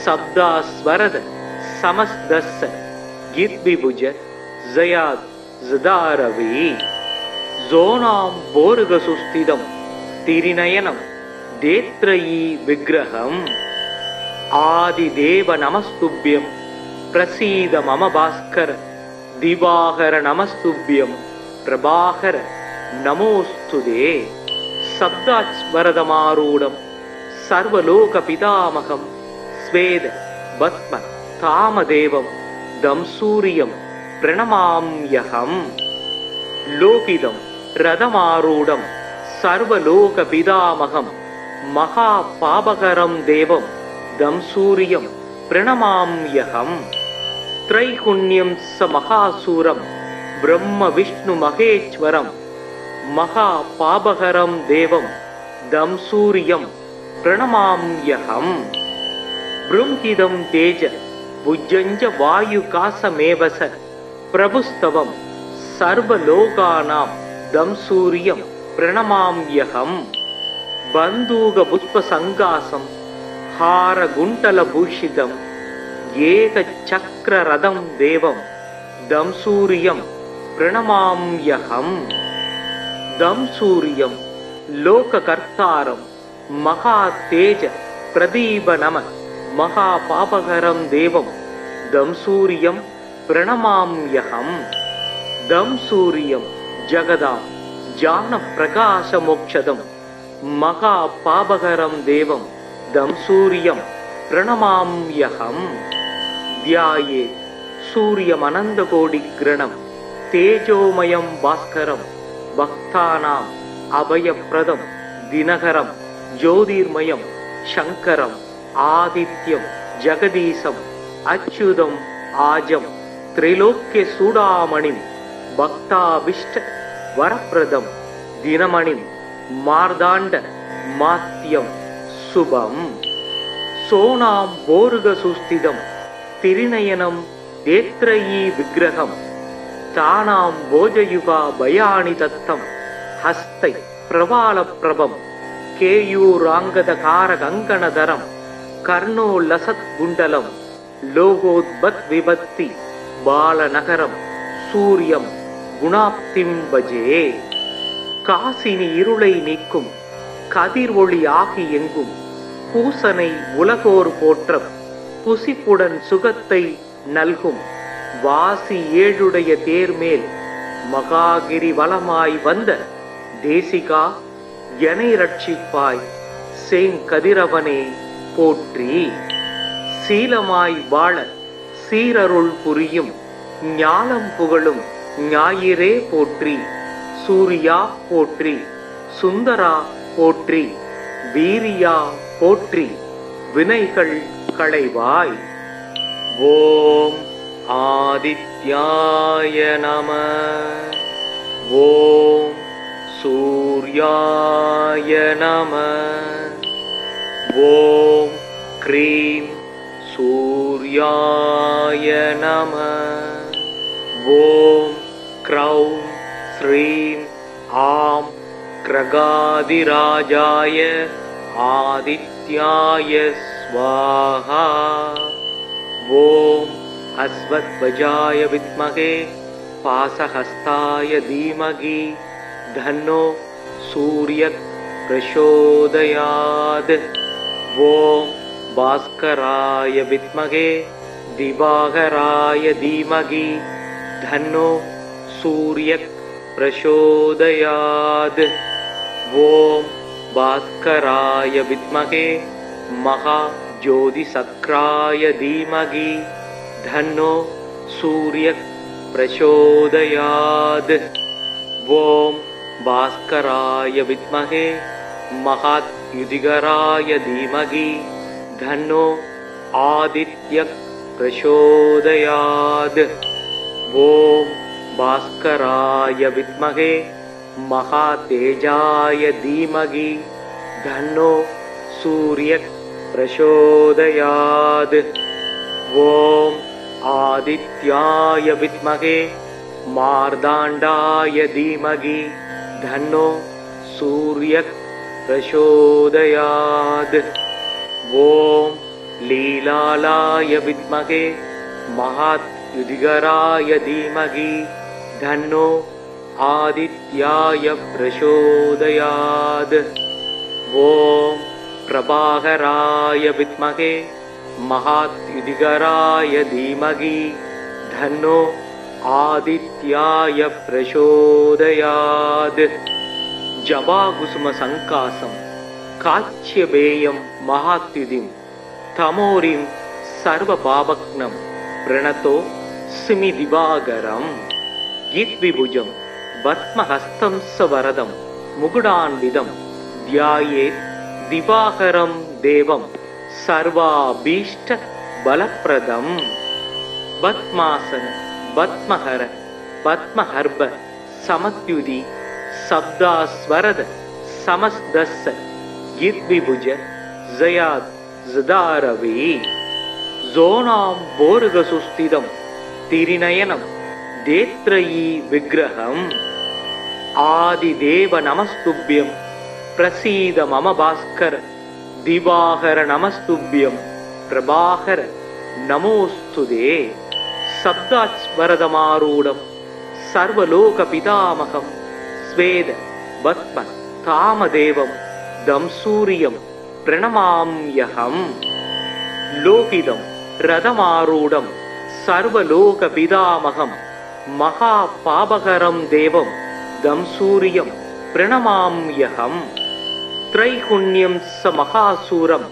S1: शब्दास्वरद समस्तस्य यद्विभुज जयात् जदारवी जोनां बोर्गसुस्थितं तिरिनयनं देत्रयी विग्रहम् आदिदेव नमस्तुभ्यं प्रसीद मम भास्कर दिवाकर नमस्तुभ्यं प्रभाकर नमोस्तुते शब्दास्वरदमारूढं सर्वलोकपितामहं स्वेद पद्म तामदेवं दंसूर्यं प्रणमाम्यहम् लोकितं रथमारूढं सर्वलोकपितामहं महापापकरं देवं दंसूर्यं प्रणमाम्यहम् त्रैगुण्यं स महासूरं ब्रह्म विष्णु महेश्वरं महापापकरं देवं दंसूर्यं प्रणमाम्यहम् बृंहिदं तेज भुजञ्ज वायुकासमेव स प्रभुस्तवं सर्वलोकानां दंसूर्यं प्रणमाम्यहम् बन्दूकपुष्पसङ्कासं हारगुण्टलभूषितम् एकचक्ररथं देवं दंसूर्यं प्रणमाम्यहम् दंसूर्यं लोककर्तारं महातेज प्रदीपनम महापापकरं देवं दंसूर्यं प्रणमाम्यहम् दंसूर्यं जगदां ज्ञानप्रकाशमोक्षदं महापापकरं देवं दंसूर्यं प्रणमाम्यहम् ध्याये सूर्यमनन्दकोटिग्रणं तेजोमयं भास्करं भक्तानाम् अभयप्रदं दिनकरं ज्योतिर्मयं शङ्करम् आदित्यं जगदीशम् अच्युतम् आजं त्रैलोक्यचूडामणिं भक्ताभीष्ट वरप्रदं दिनमणिं मार्दाण्ड मात्यं शुभम् सोनां बोर्गसुस्थितं त्रिनयनं नेत्रयी विग्रहं तानां भोजयुगा भयानि दत्तं हस्तै प्रवालप्रभं केयूराङ्गदकारकङ्कणधरं कर्णोल्लसत्कुण्डलं लोकोद्भद्विभक्ति बालनगरं सूर्यं गुणाप्तिं भजे காசினி இருளை நீக்கும் கதிர் ஒளி ஆகி எங்கும் பூசனை உலகோர் போற்ற புசிப்புடன் சுகத்தை நல்கும் வாசி ஏழுடைய தேர்மேல் மகாகிரி வலமாய் வந்த தேசிகா எனை ரட்சிப்பாய் செங்கதிரவனே போற்றி சீலமாய் வாழ சீரருள் புரியும் ஞானம் புகழும் ஞாயிறே போற்றி சூரியா போற்றி சுந்தரா போற்றி வீரியா போற்றி வினைகள் களைவாய் ஓம் ஆதித்யாய நம ஓம் சூர்யாய நம ஓம் க்ரீம் சூர்யாய நம ஓம் க்ரௌம் ஸ்ரீம் ஆம் கிரகாதிராஜாய ஆதித்யாய ஸ்வாஹா ஓம் அஸ்வத்வஜாய வித்மகே பாசஹஸ்தாய தீமகி தன்னோ சூரியக் பிரசோதயாத் ஓம் பாஸ்கராய வித்மகே திவாகராய தீமகி தன்னோ சூரியக் प्रचोदयात् ओम भास्कराय विद्महे महाज्योतिसक्राय धीमहि धन्नो सूर्यः प्रचोदयात् ओम भास्कराय विद्महे महायुधिकराय धीमहि धन्नो आदित्यः प्रचोदयात् ओम भास्कराय विद्महे महातेजाय धीमहि धन्नो सूर्यः प्रचोदयात् ओम आदित्याय विद्महे मार्ताण्डाय धीमहि धन्नो सूर्यः प्रचोदयात् ओम लीलालाय विद्महे महायुधिकराय धीमहि धन्नो आदित्याय प्रचोदयात् ओम प्रभाकराय विद्महे महाद्युतिकराय धीमहि धन्नो आदित्याय प्रचोदयात् जबाकुसुम संकासं काच्यबेयं महाद्युतिं तमोरिं सर्वपापघ्नं प्रणतो स्मि दिवाकरं यद्विभुजं पद्महस्तं सवरदं मुकुटान्वितं ध्यायेत् दिवाकरं देवं सर्वाभीष्ट बलप्रदम् पद्मासन पद्महर पद्महर्भ समद्युति शब्दास्वरद समस्तस्य यद्विभुज जयात् जदारवे जोनां बोर्गसुस्थितं तिरिनयनं देत्रयी विग्रहम् आदिदेव नमस्तुभ्यं प्रसीद मम भास्कर दिवाकर नमस्तुभ्यं प्रभाकर नमोस्तुते शब्दास्वरदमारूढं सर्वलोकपितामहं स्वेद पद्म कामदेवं दंसूर्यं प्रणमाम्यहं लोकितं रथमारूढं सर्वलोकपितामहं महापापहरं देवं दंसूर्यं प्रणमाम्यहं त्रैगुण्यं स महासूरं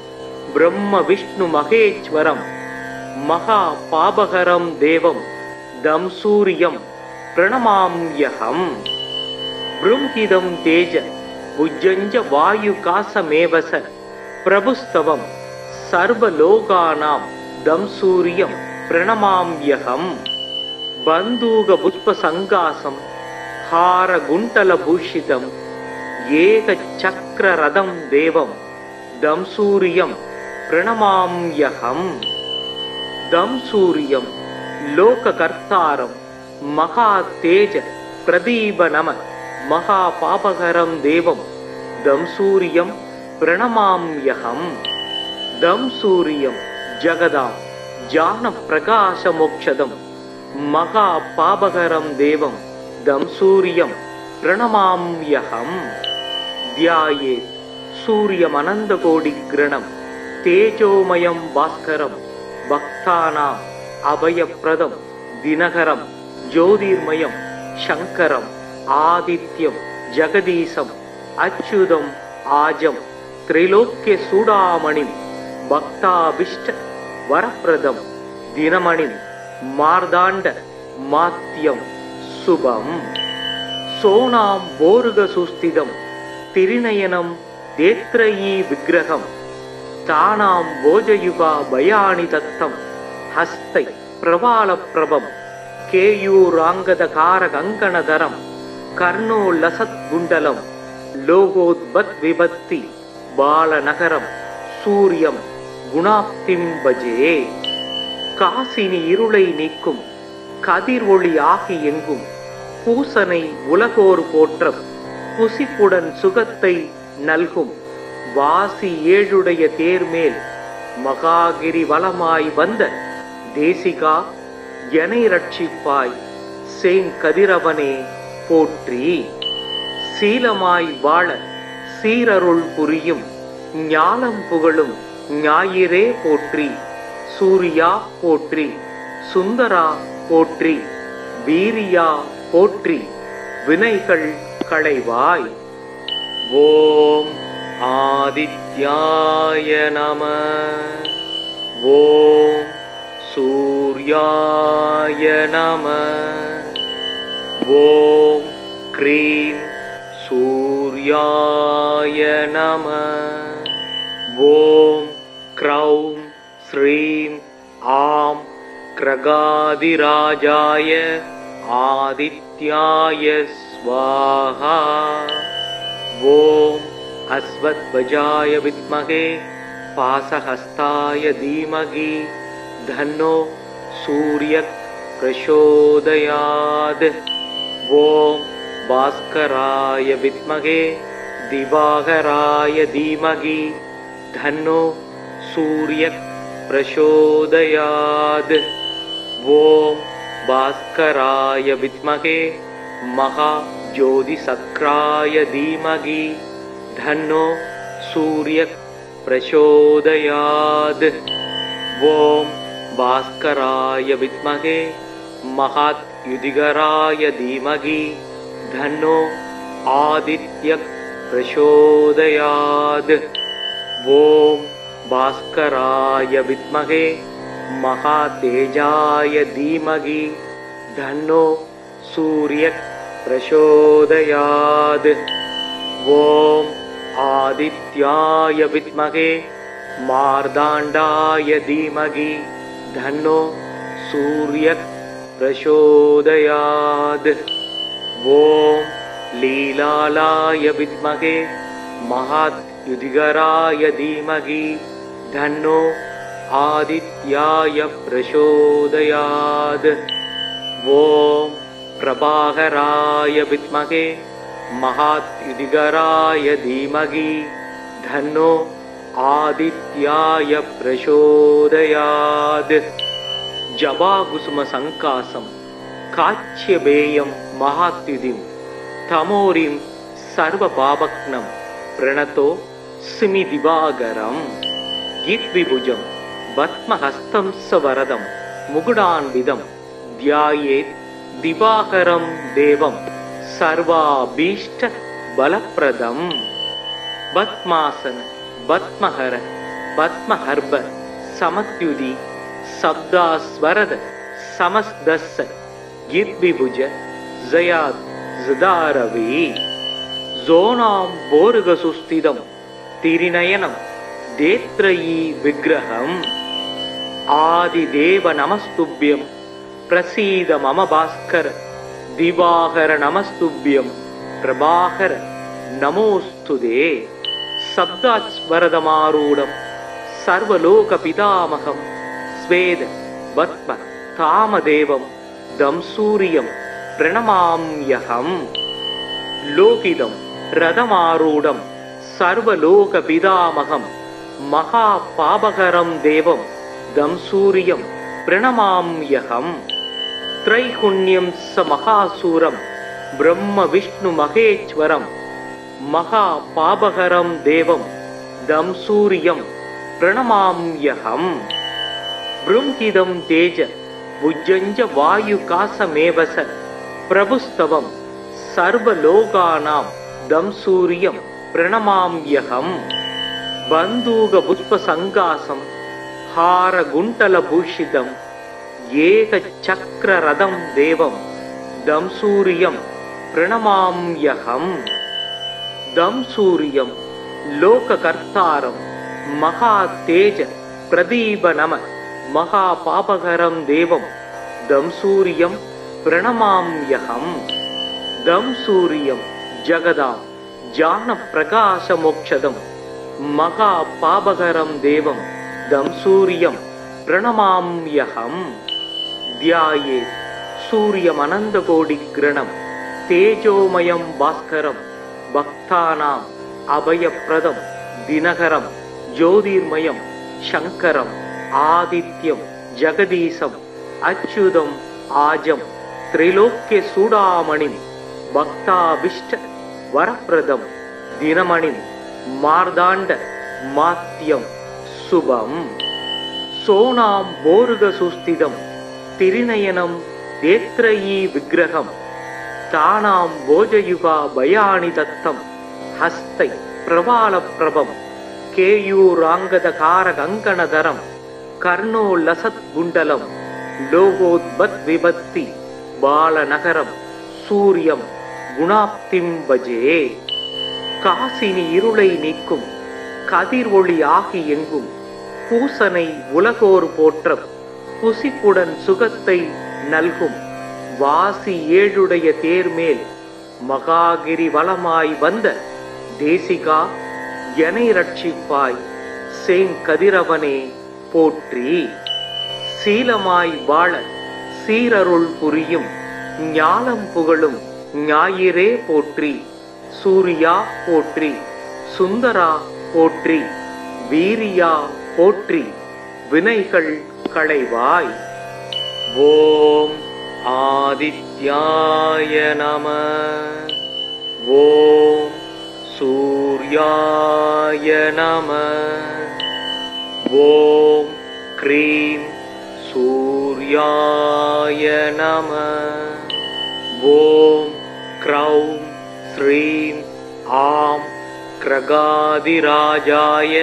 S1: ब्रह्म विष्णु महेश्वरं महापापहरं देवं दंसूर्यं प्रणमाम्यहं बृंहिदं तेज भुजञ्ज वायुकासमेव स प्रभुस्तवं सर्वलोकानां दंसूर्यं प्रणमाम्यहं बन्दूकपुष्पसङ्कासं हारगुण्टलभूषितं एकचक्ररथं देवं दंसूर्यं प्रणमाम्यहं दंसूर्यं लोककर्तारं महातेज प्रदीपनम महापापहरं देवं दंसूर्यं प्रणमाम्यहं दंसूर्यं जगदां ज्ञानप्रकाशमोक्षदं महापापहरं देवं दंसूर्यं प्रणमाम्यहं ध्यायेत् सूर्यमनन्तकोटिग्रणं तेजोमयं भास्करं भक्तानाम् अभयप्रदं दिनकरं ज्योतिर्मयं शङ्करम् आदित्यं जगदीशम् अच्युतम् आजं त्रैलोक्यचूडामणिं भक्ताभीष्ट वरप्रदं दिनमणिं मार्दाण्ड मात्यं शुभम् सोनां बोर्गसुस्थितं तिरिनयनं देत्रयी विग्रहं तानां भोजयुगा भयानि दत्तं हस्तै प्रवालप्रभं केयूराङ्गदकारकङ्कणधरं कर्णोल्लसत्कुण्डलं लोकोद्भद्विभक्ति बालनगरं सूर्यं गुणाप्तिं भजे காசினி இருளை நீக்கும் கதிர் ஒளி ஆகி எங்கும் பூசனை உலகோர் போற்ற புசிப்புடன் சுகத்தை நல்கும் வாசி ஏழுடைய தேர்மேல் மகாகிரி வலமாய் வந்த தேசிகா எனை ரட்சிப்பாய் சேங்கதிரவனே போற்றி சீலமாய் வாழ சீரருள் புரியும் ஞானம் புகழும் ஞாயிறே போற்றி சூரியா போற்றி சுந்தரா போற்றி வீரியா போற்றி வினைகள் களைவாய் ஓம் ஆதித்யாய நம ஓம் சூர்யாய நம ஓம் க்ரீம் சூர்யாய நம ஓம் க்ரௌம் ஸ்ரீம் ஆம் கிரகாதிராஜாய ஆதித்யாய ஸ்வாஹா ஓம் அஸ்வத்வஜாய வித்மகே பாசஹஸ்தாய தீமகி தன்னோ சூர்யக் பிரசோதயாத் ஓம் பாஸ்கராய வித்மகே திவாகராய தீமகி தன்னோ சூர்யக் प्रचोदयात् ओम भास्कराय विद्महे महाज्योतिसक्राय धीमहि तन्नो सूर्यः प्रचोदयात् ஓம் பாஸ்கராய வித்மகே மகாத்யுதிகராய தீமகி தன்னோ ஆதித்ய பிரசோதயாத். ஓம் பாஸ்கராய வித்மகே மகாதேஜாய தீமகி தன்னோ சூரிய பிரசோதயாத். ஓம் ஆதித்யாய வித்மகே மார்தாண்டாய தீமகி தன்னோ சூரிய பிரசோதயாத். ஓம் லீலாலாய வித்மகே மகாத்யுதிகராய தீமகி தன்னோ ஆதித்யாய பிரசோதயாத். ஓம் பிரபாகராய வித்மகே மகாத்யுதிகராய தீமகி தன்னோ ஆதித்யாய பிரசோதயாத். ஜபாகுசும சங்காசம் காச்சியபேயம் மகாத்யுதிம் தமோரிம் சர்வ பாபக்னம் பிரணதோ சிமி திவாகரம். கீத்விபுஜம் பத்மஹஸ்தம் சவரதம் முகுடான்விதம் தியாயேத் திவாகரம் தேவம் சர்வாபீஷ்ட பலப்ரதம். பத்மாசன பத்மஹர பத்மஹர்ப சமத்யுதி சப்தாஸ்வரத சமஸ்தஸ்ஸ கீத்விபுஜ ஜயாத் ஜதாரவி. ஜோனாம் போருகசுஸ்திதம் திரிநயனம் தேத்ரயீ விக்கிரகம். ஆதிதேவ நமஸ்துப்யம் பிரசீத மம பாஸ்கர திவாகர நமஸ்துப்யம் பிரபாகர நமோஸ்துதே. சப்தாஸ்வரதமாரூடம் சர்வலோக பிதாமகம் ஸ்வேத பத்ம தாமதேவம் தம் சூரியம் பிரணமாம்யகம். லோகிதம் ரதமாரூடம் சர்வலோக பிதாமகம் மகா பாபகரம் தேவம் தம் சூரியம் பிரணமாம்யகம். த்ரைகுண்யம் ச மகாசூரம் பிரம்ம விஷ்ணு மகேஸ்வரம் மகா பாபகரம் தேவம் தம் சூரியம் பிரணமாம்யகம். ப்ரும்ஹிதம் தேஜ புஜ்ஜஞ்ச வாயு காசமேவச பிரபுஸ்தவம் சர்வலோகானாம் தம் சூரியம் பிரணமாம்யகம். பந்தூக புஷ்ப சங்காசம் ஹார குண்டல பூஷிதம் ஏக சக்கர ரதம் தேவம் தம் சூரியம் பிரணமாம்யகம். தம் சூரியம் லோககர்த்தாரம் மகா தேஜ பிரதீப நம மகா பாபகரம் தேவம் தம் சூரியம் பிரணமாம்யகம். தம் சூரியம் ஜகதாம் ஜான பிரகாச மோக்ஷதம் மகா பாபகரம் தேவம் தம் சூரியம் பிரணமாம்யகம். தியாயே சூரியமனந்த கோடி கிரணம் தேஜோமயம் பாஸ்கரம் பக்தானாம் அபயப்பிரதம் தினகரம் ஜோதிர்மயம் சங்கரம் ஆதித்யம் ஜெகதீசம் அச்சுதம் ஆஜம் திரைலோக்கிய சூடாமணிம் பக்தாபிஷ்ட வரப்பிரதம் தினமணிம் மார்தாண்ட மாத்யம் சுபம். சோனாம் போருக சுஸ்திதம் திரிநயனம் தேத்ரயீ விக்கிரகம் தானாம் போஜயுகா பயானி தத்தம் ஹஸ்தை பிரபால பிரபம் கேயூராங்கத காரகங்கணதரம் கர்ணோ லசத் குண்டலம் லோகோத்பத் விபத்தி பாலநகரம் சூரியம் குணாப்திம் பஜே. காசினி இருளை நீக்கும் கதிர் ஒளி ஆகி எங்கும் பூசனை உலகோர் போற்றம் புசிப்புடன் சுகத்தை நல்கும் வாசி ஏழுடைய தேர்மேல் மகாகிரி வலமாய் வந்த தேசிகா எனை ரட்சிப்பாய் செங்கதிரவனே போற்றி. சீலமாய் வாழ சீரருள் புரியும் ஞானம் புகழும் ஞாயிறே போற்றி. சூரியா போற்றி, சுந்தரா போற்றி, வீரியா போற்றி, வினைகள் களைவாய். ஓம் ஆதித்யாய நம. ஓம் சூர்யாய நம. ஓம் ह्रीं सूर्याय नमः। ॐ क्रौं श्रीं आं क्रगादिराजाय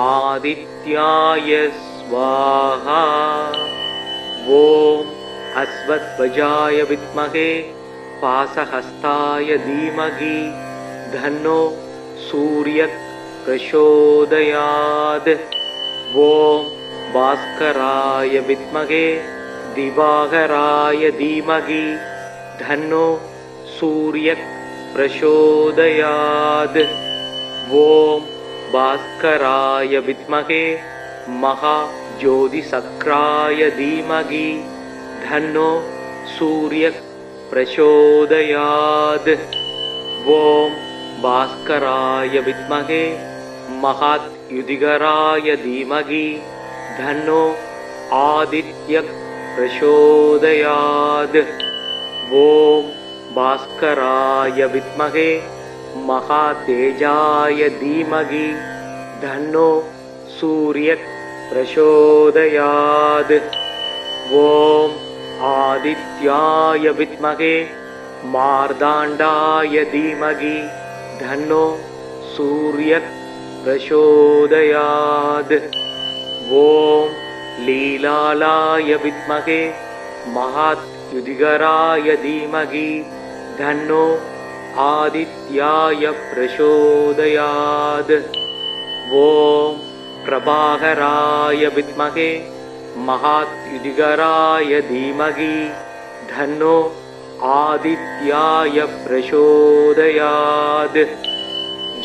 S1: आदित्याय स्वाहा। ॐ अश्वध्वजाय विद्महे पाशहस्ताय धीमहि धन्नो सूर्यः प्रचोदयात्। ॐ भास्कराय विद्महे दिवाकराय धीमहि धन्नो सूर्यः प्रचोदयात्। ॐ भास्कराय विद्महे महाज्योतिषक्राय धीमहि धन्नो सूर्यः प्रचोदयात्। ॐ भास्कराय विद्महे महाद्युतिकराय धीमहि धन्नो आदित्यः प्रचोदयात्। ॐ भास्कराय विद्महे महातेजाय धीमहि धन्नो सूर्यः प्रचोदयात्। ॐ आदित्याय विद्महे मार्ताण्डाय धीमहि धन्नो सूर्यः प्रचोदयात्। ॐ लीलालाय विद्महे महाद्युतिकराय धीमहि धन्नो आदित्याय प्रचोदयात्। ॐ प्रभाकराय विद्महे महाद्युतिकराय धीमहि धन्नो आदित्याय प्रचोदयात्।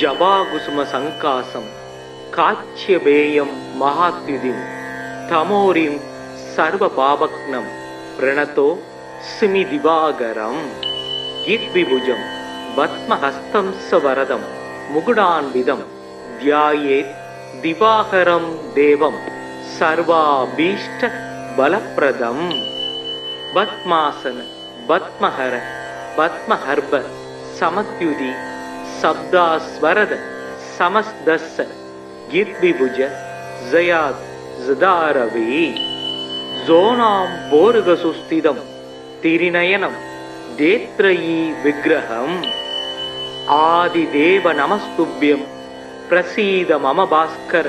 S1: जपाकुसुम संकासं काच्यपेयं महाद्युतिं तमोरिं सर्वपापघ्नं प्रणतो स्मि दिवाकरं। यद्विभुजं पद्महस्तं सवरदं मुकुटान्वितं ध्यायेत् दिवाकरं देवं सर्वाभीष्टबलप्रदम्। पद्मासन पद्महर पद्महर्भ समद्युति शब्दास्वरद समस्तस्य यद्विभुज जयात् जदारवि। जोनां बोर्गसुस्थितं तिरिनयनं देत्रयी विग्रहम्। आदिदेव नमस्तुभ्यं प्रसीद मम भास्कर।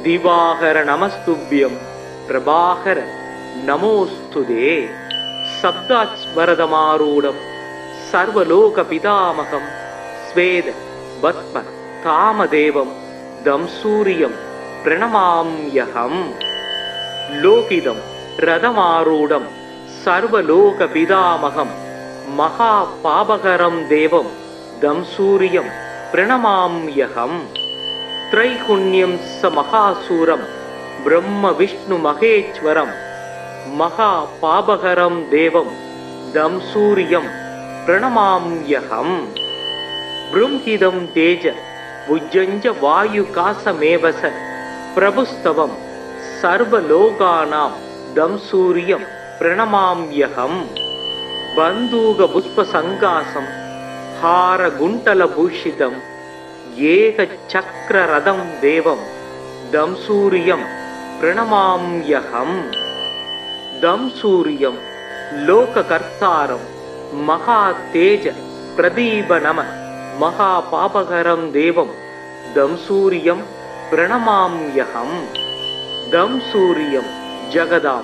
S1: दिवाकर नमस्तुभ्यं प्रभाकर नमोस्तुते। शब्दास्वरदमारूढं सर्वलोकपितामहं स्वेद पद्म कामदेवं दंसूर्यं प्रणमाम्यहम्। लोकितं रथमारूढं सर्वलोकपितामहं महापापकरं देवं दंसूर्यं प्रणमाम्यहम्। त्रैगुण्यं स महासूरं ब्रह्मविष्णुमहेश्वरं महापापकरं देवं दंसूर्यं प्रणमाम्यहम्। बृंहिदं तेज भुजञ्च वायुकासमेव स प्रभुस्तवं सर्वलोकानां दंसूर्यं प्रणमाम्यहम्। बन्दूकपुष्पसङ्कासं हारकुण्डलभूषितं एकचक्ररथं देवं दंसूर्यं प्रणमाम्यहम्। दंसूर्यं लोककर्तारं महातेज प्रदीपनम महापापकरं देवं दंसूर्यं प्रणमाम्यहम्। दंसूर्यं जगदां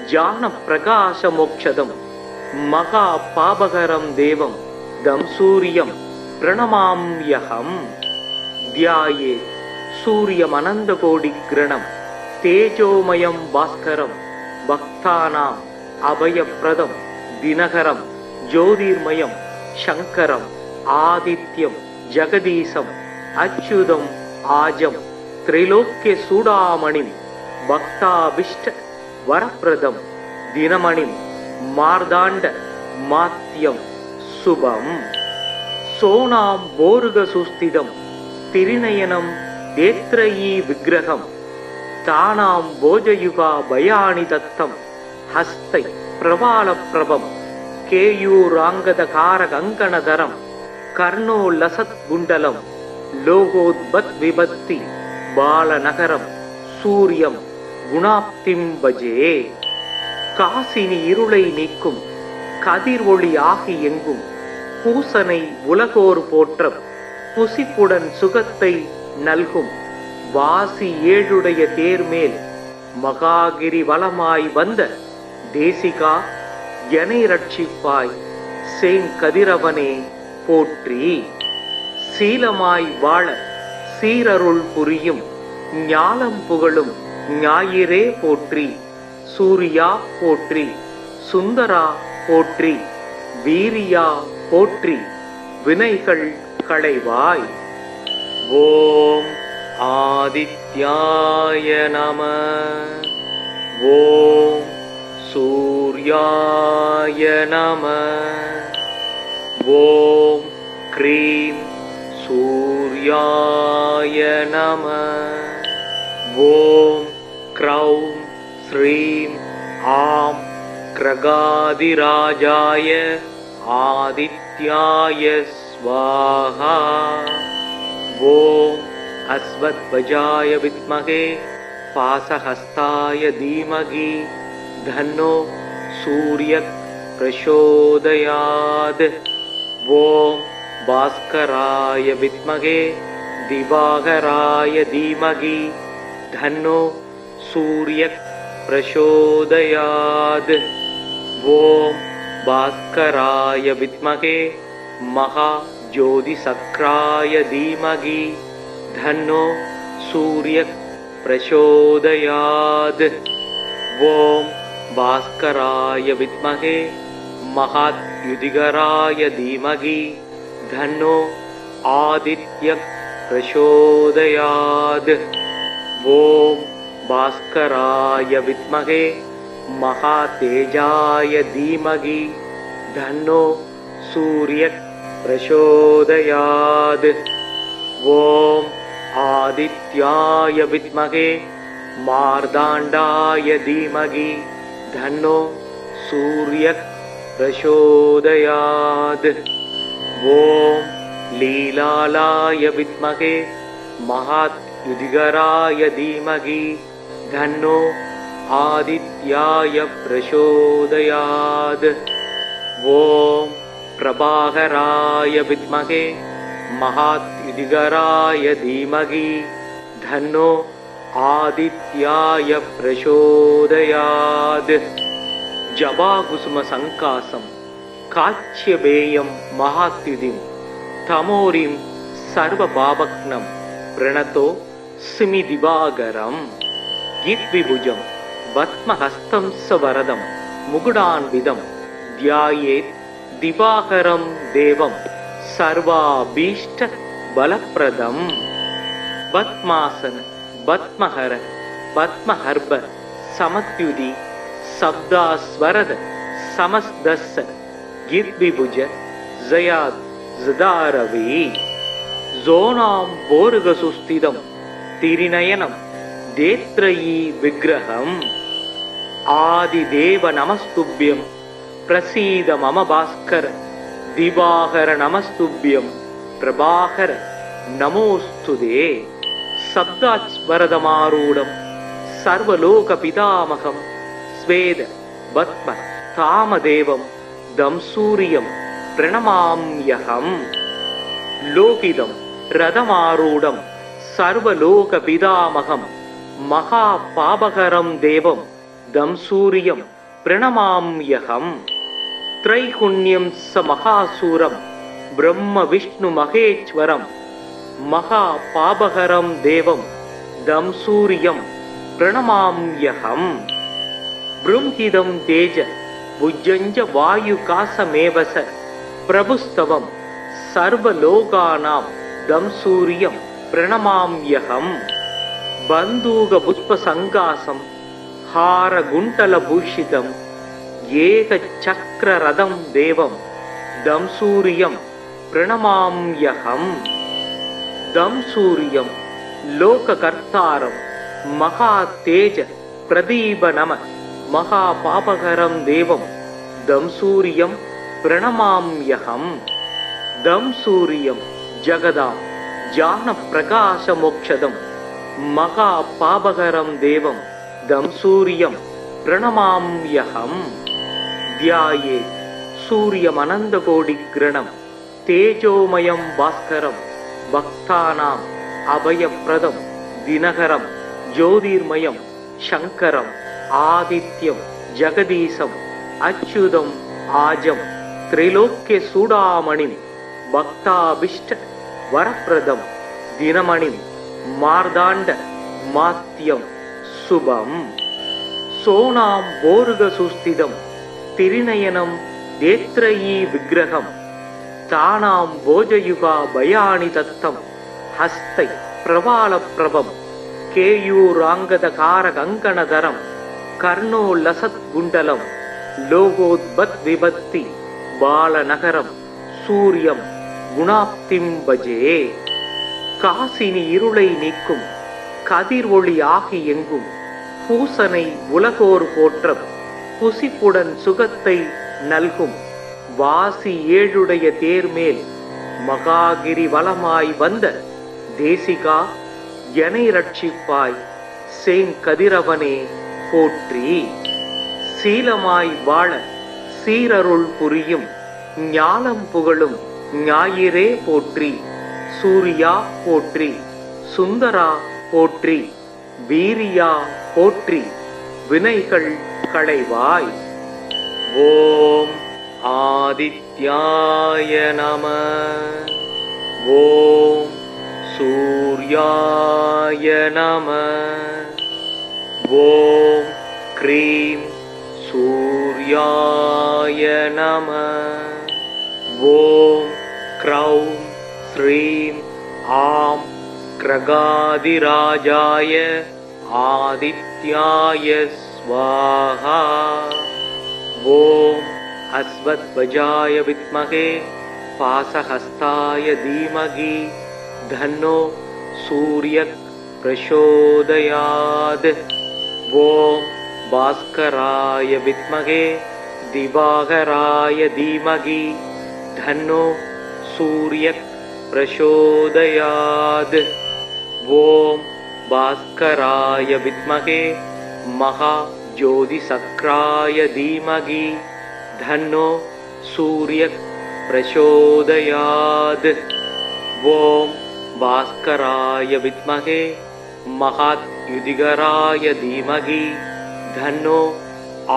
S1: ज्ञानप्रकाशमोक्षदं महापापकरं देवं दंसूर्यं प्रणमाम्यहम्। ध्याये सूर्यमनन्तकोटिकिरणं तेजोमयं भास्करं भक्तानाम् अभयप्रदं दिनकरं ज्योतिर्मयं शङ्करम् आदित्यं जगदीशम् अच्युतम् आजं त्रैलोक्यचूडामणिं भक्ताभीष्ट वरप्रदं दिनमणिं मार्ताण्ड मात्यं शुभम्। सोनां बोर्गसुस्थितं तिरिनयनं नेत्रयी विग्रहं तानां भोजयुगा भयानि दत्तं हस्तै प्रवालप्रभं केयूराङ्गदकारकङ्कणधरं कर्णोल्लसत्कुण्डलं लोकोद्भद्विभक्ति बालनगरं सूर्यं குணாப்திம் பஜே. காசினி இருளை நீக்கும் கதிர் ஒளி ஆகி எங்கும் பூசனை உலகோர் போற்ற புசிப்புடன் சுகத்தை நல்கும் வாசி ஏழுடைய தேர்மேல் மகாகிரி வலமாய் வந்த தேசிகா எனை ரட்சிப்பாய் சேங்கதிரவனே போற்றி. சீலமாய் வாழ சீரருள் புரியும் ஞாலம் புகழும் ஞாயிறே போற்றி. சூரியா போற்றி, சுந்தரா போற்றி, வீரியா போற்றி, வினைகள் களைவாய். ஓம் ஆதித்யாய நம. ஓம் சூர்யாய நம. ஓம் க்ரீம் சூர்யாய நம. ஓம் க்ரௌம் ஸ்ரீம் ஆம் கிரகாதிராஜாய ஆதித்யாய ஸ்வாஹா. ஓம் அஸ்வத்வஜாய வித்மகே பாசஹஸ்தாய தீமகி தன்னோ சூரியக் பிரசோதயாத். ஓம் பாஸ்கராய வித்மகே திவாகராய தீமகி தன்னோ சூரியக் பிரசோதயாத். ஓம் பாஸ்கராய வித்மகே மகா ஜோதிசக்ராய தீமகி தன்னோ சூரியக் பிரசோதயாத். ஓம் பாஸ்கராய வித்மகே மகாத் யுதிகராய தீமகி தன்னோ ஆதித்யக் பிரசோதயாத். ஓம் பாஸ்கராய வித்மகே மகாதேஜாய தீமகி தன்னோ சூரியக் பிரசோதயாத். ஓம் ஆதித்யாய வித்மகே மார்தாண்டாய தீமகி தன்னோ சூரியக் பிரசோதயாத். ஓம் லீலாலாய வித்மகே மகாத் யுதிகராய தீமகி தன்னோ ஆதித்யாய பிரசோதயாத். ஓம் பிரபாகராய வித்மகே மகாத் யுதிகராய தீமகி தன்னோ ஆதித்யாய பிரசோதயாத். ஜபாகுசும சங்காசம் காச்சியபேயம் மகாத்யுதிம் தமோரிம் சர்வபாவக்னம் பிரணதோ சிமி திவாகரம். கீத்விபுஜம் பத்மஹஸ்தம் சவரதம் முகுடான்விதம் தியாயேத் திவாகரம் தேவம் சர்வாபீஷ்ட பலப்பிரதம். பத்மாசன பத்மஹர பத்மஹர்ப சமத்யுதி சப்தாஸ்வரத சமஸ்தஸ்ஸ கீத்விபுஜ ஜயாத் ஜதாரவி. ஜோனாம் போருகசுஸ்திதம் திரிநயனம் தேத்ரயீ விக்கிரகம். ஆதிதேவ நமஸ்துப்யம் பிரசீத மம பாஸ்கர திவாகர நமஸ்துப்யம் பிரபாகர நமோஸ்துதே. சப்தாஸ்வரதமாரூடம் சர்வலோக பிதாமகம் ஸ்வேத பத்ம தாமதேவம் தம் சூரியம் பிரணமாம்யகம். லோகிதம் ரதமாரூடம் சர்வலோக பிதாமகம் மகா பாபகரம் தேவம் தம் சூரியம் பிரணமாம்யகம். த்ரைகுண்யம் ச மகாசூரம் பிரம்ம விஷ்ணு மகேஸ்வரம் மகா பாபகரம் தேவம் தம் சூரியம் பிரணமாம்யகம். ப்ரும்ஹிதம் தேஜ புஜ்ஜஞ்ச வாயு காசமேவச பிரபுஸ்தவம் சர்வலோகானாம் தம் சூரியம் பிரணமாம்யகம். பந்தூக புஷ்ப சங்காசம் ஹார குண்டல பூஷிதம் ஏக சக்கர ரதம் தேவம் தம் சூரியம் பிரணமாம்யகம். தம் சூரியம் லோககர்த்தாரம் மகா தேஜ பிரதீப நம மகா பாபகரம் தேவம் தம் சூரியம் பிரணமாம்யகம். தம் சூரியம் ஜகதாம் ஜான பிரகாச மோக்ஷதம் மகா பாபகரம் தேவம் தம் சூரியம் பிரணமாம்யகம். தியாயே சூரியமனந்த கோடி கிரணம் தேஜோமயம் பாஸ்கரம் பக்தானாம் அபயப்பிரதம் தினகரம் ஜோதிர்மயம் சங்கரம் ஆதித்யம் ஜெகதீசம் அச்சுதம் ஆஜம் திரைலோக்கிய சூடாமணிம் பக்தாபிஷ்ட வரப்பிரதம் தினமணிம் மார்தாண்ட மாத்யம் சுபம். சோனாம் போருக சுஸ்திதம் திரிநயனம் தேத்ரயீ விக்கிரகம் தானாம் போஜயுகா பயானி தத்தம் ஹஸ்தை பிரபால பிரபம் கேயூராங்கத காரகங்கணதரம் கர்ணோ லசத் குண்டலம் லோகோத்பத் விபத்தி பாலநகரம் சூரியம் குணாப்திம் பஜே. காசினி இருளை நீக்கும் கதிர் ஒளி ஆகி எங்கும் பூசனை உலகோர் போற்றம் புசிப்புடன் சுகத்தை நல்கும் வாசி ஏழுடைய தேர்மேல் மகாகிரி வலமாய் வந்த தேசிகா எனை ரட்சிப்பாய் சேங்கதிரவனே போற்றி. சீலமாய் வாழ சீரருள் புரியும் ஞாலம் புகழும் ஞாயிறே போற்றி. சூரியா போற்றி, சுந்தரா போற்றி, வீரியா போற்றி, வினைகள் களைவாய். ஓம் ஆதித்யாய நம. ஓம் சூர்யாய நம. ஓம் க்ரீம் சூர்யாய நம. ஓம் க்ரௌம் ஸ்ரீம் ஆம் கிரகாதிராஜாய ஆதித்யாய ஸ்வாஹா. ஓம் அஸ்வத்வஜாய வித்மகே பாசஹஸ்தாய தீமகி தன்னோ சூரியக் பிரசோதயாத். ஓம் பாஸ்கராய வித்மகே திவாகராய தீமகி தன்னோ சூரியக் பிரசோதயாத். ஓம் பாஸ்கராய வித்மகே மகா ஜோதிசக்ராய தீமகி தன்னோ சூரியக் பிரசோதயாத். ஓம் பாஸ்கராய வித்மகே மகாத் யுதிகராய தீமகி தன்னோ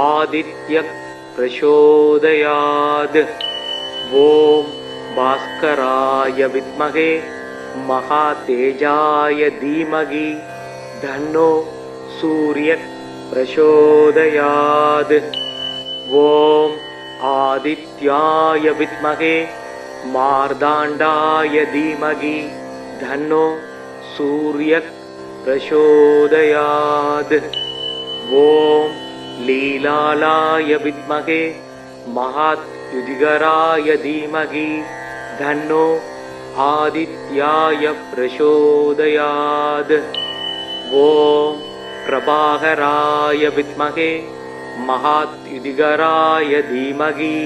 S1: ஆதித்யக் பிரசோதயாத். ஓம் பாஸ்கராய வித்மகே மகாதேஜாய தீமகி தன்னோ சூரியக் பிரசோதயாத். ஓம் ஆதித்யாய வித்மகே மார்தாண்டாய தீமகி தன்னோ சூரியக் பிரசோதயாத். ஓம் லீலாலாய வித்மகே மகாத் யுதிகராய தீமகி தன்னோ ஆதித்யாய பிரசோதயாத். ஓம் பிரபாகராய வித்மகே மகாத் யுதிகராய தீமகி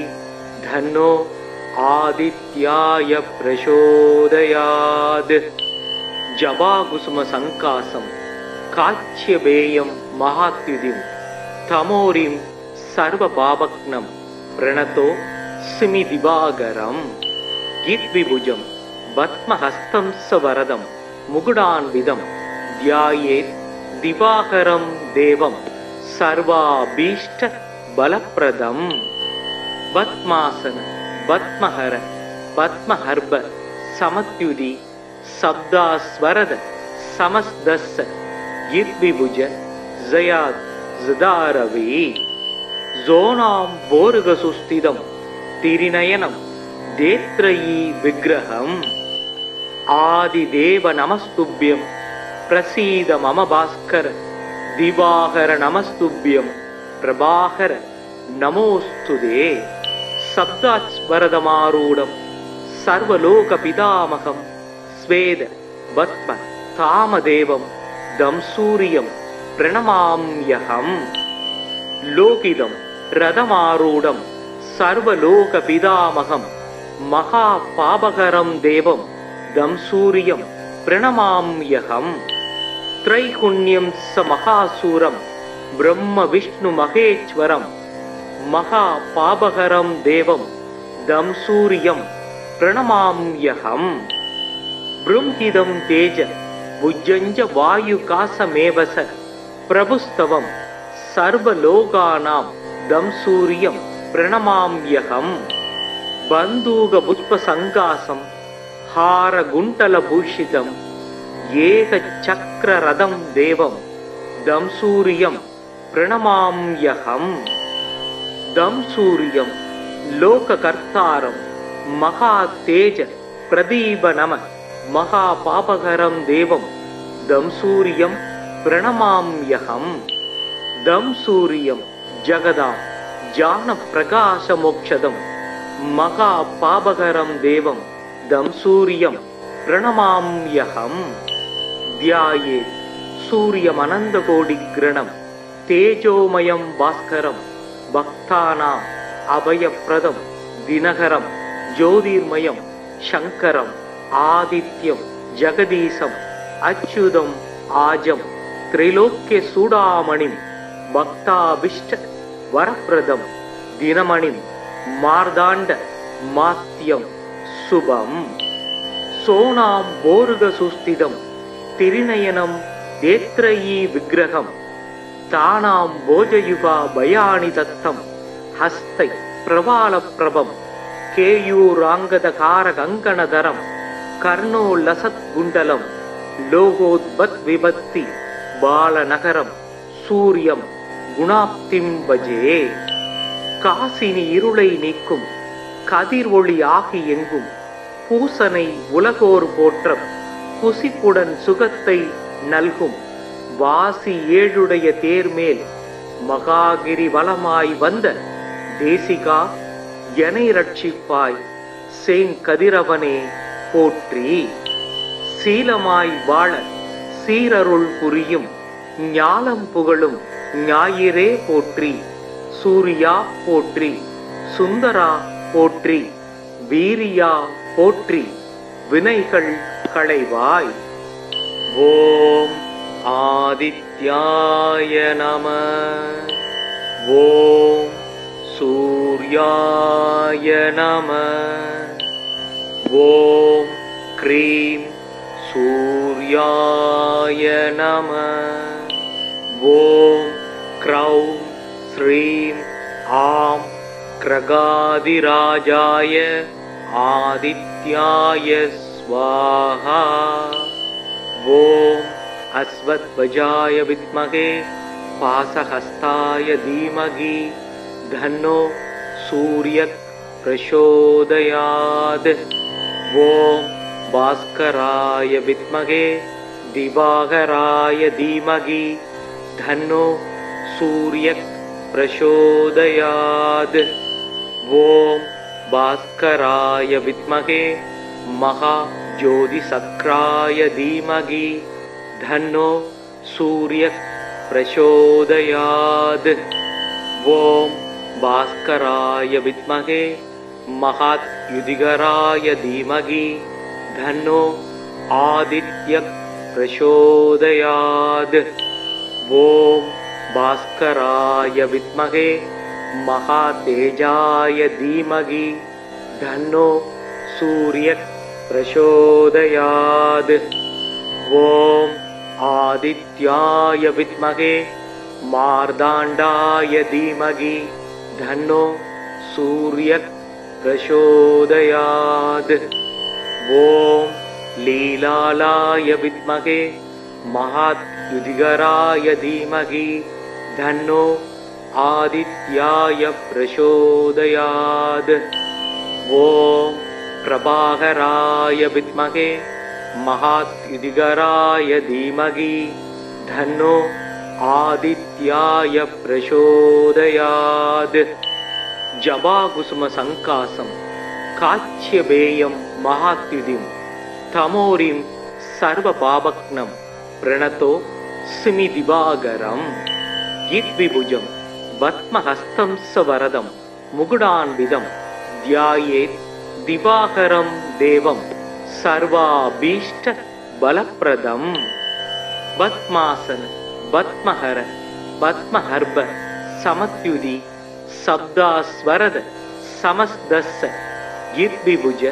S1: தன்னோ ஆதித்யாய பிரசோதயாத். ஜபாகுசும சங்காசம் காச்சியபேயம் மகாத்யுதிம் தமோரிம் சர்வ பாபக்னம் பிரணதோ சிமி திவாகரம். கீத்விபுஜம் பத்மஹஸ்தம் சவரதம் முகுடான்விதம் தியாயேத் திவாகரம் தேவம் சர்வாபீஷ்ட பலப்பிரதம். பத்மாசன பத்மஹர பத்மஹர்ப சமத்யுதி சப்தாஸ்வரத சமஸ்தஸ்ஸ கீத்விபுஜ ஜயாத் ஜதாரவி. ஜோனாம் போருக சுஸ்திதம் திரிநயனம் தேத்ரயீ விக்கிரகம் ஆதிதேவ நமஸ்துப்யம் பிரசீத மம பாஸ்கர திவாகர நமஸ்துப்யம் பிரபாகர நமோஸ்துதே. சப்தாஸ்வரதமாரூடம் சர்வலோக பிதாமகம் ஸ்வேத பத்ம தாமதேவம் தம் சூரியம் பிரணமாம்யகம். லோகிதம் ரதமாரூடம் சர்வலோக பிதாமகம் மகா பாபகரம் தேவம் தம் சூரியம் பிரணமாம்யகம். த்ரைகுண்யம் ச மகாசூரம் ब्रह्म विष्णु महेश्वरं महापापहरं देवं दं सूर्यं प्रणमाम्यहम्। बृंहिदं तेज भुजञ्ज वायुकासमेव स प्रभुस्तवं सर्वलोकानां दं सूर्यं प्रणमाम्यहम्। बन्दूकपुष्पसङ्कासं हारगुण्टलभूषितम् एकचक्ररथं देवं दं सूर्यं प्रणमाम्यहम्। दं सूर्यं लोककर्तारं महातेज प्रदीपनम महापापहरं देवं दं सूर्यं प्रणमाम्यहम्। दं सूर्यं जगदां ज्ञानप्रकाशमोक्षदं महापापहरं देवं दं सूर्यं प्रणमाम्यहम्। ध्याये सूर्यमनन्दकोटिग्रणं तेजोमयं भास्करं भक्तानाम् अभयप्रदं दिनकरं ज्योतिर्मयं शङ्करम् आदित्यं जगदीशम् अच्युतम् आजं त्रैलोक्यचूडामणिं भक्ताभीष्ट वरप्रदं दिनमणिं मार्ताण्ड मात्यं शुभम्। सोनां बोर्गसुस्थितं तिरिनयनं नेत्रयी विग्रहं तानां भोजयुगा भयानि दत्तं हस्तै प्रवालप्रभं केयूराङ्गदकारकङ्कणधरं कर्णोल्लसत्कुण्डलं लोकोद्भद्विभक्ति बालनगरं सूर्यं गुणाप्तिं भजे। காசினி இருளை நீக்கும் கதிர் ஒளி ஆகி எங்கும் பூசனை உலகோர் போற்றம் புசிப்புடன் சுகத்தை நல்கும் வாசி ஏழுடைய தேர்மேல் மகாகிரி வலமாய் வந்த தேசிகா எனை ரட்சிப்பாய் சேங்கதிரவனே போற்றி। சீலமாய் வாழ சீரருள் புரியும் ஞாலம் புகழும் ஞாயிறே போற்றி। சூர்யா போற்றி, சுந்தரா போற்றி, வீரியா போற்றி, வினைகள் களைவாய்। ஓம் ஆதித்யாய நம। ஓம் சூர்யாய நம। ஓம் க்ரீம் சூர்யாய நம। ஓம் க்ரௌம் ஸ்ரீம் ஆம் கிரகாதிராஜாய ஆதித்யாய ஸ்வாஹா। ஓம் அஸ்வத்வஜாய வித்மகே பாசஹஸ்தாய தீமகி தன்னோ சூர்யக் பிரசோதயாத்। ஓம் பாஸ்கராய வித்மகே திவாகராய தீமகி தன்னோ சூர்யக் प्रचोदयात्। ओम भास्कराय विद्महे महाज्योतिसक्राय धीमहि धन्नो सूर्यः प्रचोदयात्। ओम भास्कराय विद्महे महायुधिकराय धीमहि धन्नो आदित्यः प्रचोदयात्। ओम भास्कराय विद्महे महातेजाय धीमहि धन्नो सूर्यः प्रचोदयात्। ओम आदित्याय विद्महे मार्ताण्डाय धीमहि धन्नो सूर्यः प्रचोदयात्। ओम लीलालाय विद्महे महायुधिकराय धीमहि धन्नो आदित्याय प्रचोदयात्। ओम प्रभाकराय विद्महे महायुधिकराय धीमहि धन्नो आदित्याय प्रचोदयात्। जबाकुसुम संकासं काच्यबेयं महात्युतिं तमोरिं सर्वपापघ्नं प्रणतो सिमि दिवाकरम्। गिद्विभुजं पद्महस्तं सवरदं मुकुटान्वितं ध्यायेत् दिवाकरं देवं सर्वाभीष्ट बलप्रदम्। पद्मासन पद्महर பத்மஹர்ப சமத்யுதி சப்தாஸ்வரத சமஸ்தஸ்ஸ யித்விபுஜ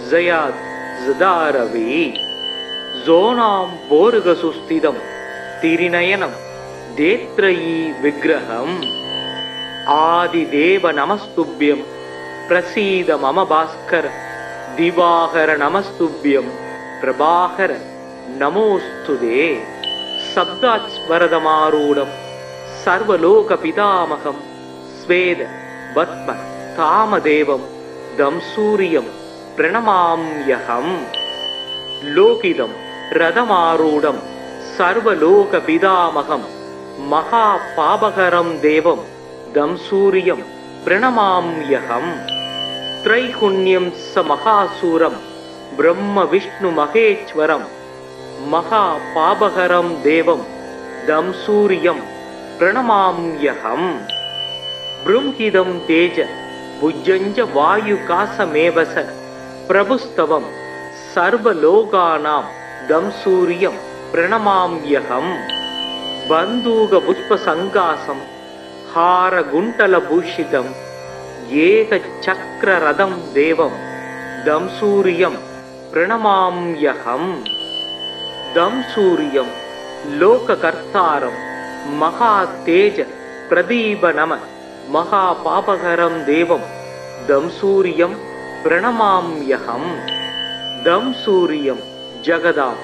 S1: ஜயாத் ஜதாரவே ஜோனாம் போருகசுஸ்திதம் திரிநயனம் தேத்ரயீ விக்கிரகம் ஆதிதேவ நமஸ்துப்யம் பிரசீத மம பாஸ்கர திவாகர நமஸ்துப்யம் பிரபாகர நமோஸ்துதே சப்தாஸ்வரதமாரூடம் சர்வலோக பிதாமகம் ஸ்வேத பத்ம காமதேவம் தம் சூரியம் பிரணமாம்யகம் லோகிதம் ரதமாரூடம் சர்வலோக பிதாமகம் மகா பாபகரம் தேவம் தம் சூரியம் பிரணமாம்யகம் த்ரைகுண்யம் ச மகாசூரம் பிரம்ம விஷ்ணு மகேஸ்வரம் மகா பாபகரம் தேவம் தம் சூரியம் பிரணமாம்யகம் ப்ரும்ஹிதம் தேஜ புஜ்ஜஞ்ச வாயு காசமேவச பிரபுஸ்தவம் சர்வலோகானாம் தம் சூரியம் பிரணமாம்யகம் பந்தூக புஷ்ப சங்காசம் ஹார குண்டல பூஷிதம் ஏக சக்கர ரதம் தேவம் தம் சூரியம் பிரணமாம்யகம் தம் சூரியம் லோககர்த்தாரம் மகா தேஜ பிரதீப நம மகா பாபகரம் தேவம் தம் சூரியம் பிரணமாம்யகம் தம் சூரியம் ஜகதாம்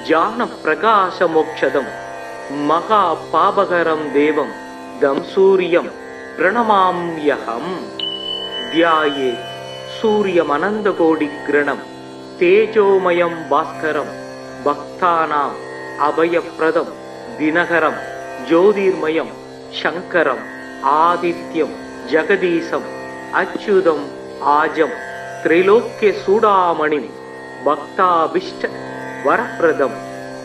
S1: ஜான பிரகாச மோக்ஷதம் மகா பாபகரம் தேவம் தம் சூரியம் பிரணமாம்யகம் தியாயே சூரியமனந்த கோடி கிரணம் தேஜோமயம் பாஸ்கரம் பக்தானாம் அபயப்பிரதம் தினகரம் ஜோதிர்மயம் சங்கரம் ஆதித்யம் ஜெகதீசம் அச்சுதம் ஆஜம் திரைலோக்கிய சூடாமணிம் பக்தாபிஷ்ட வரப்பிரதம்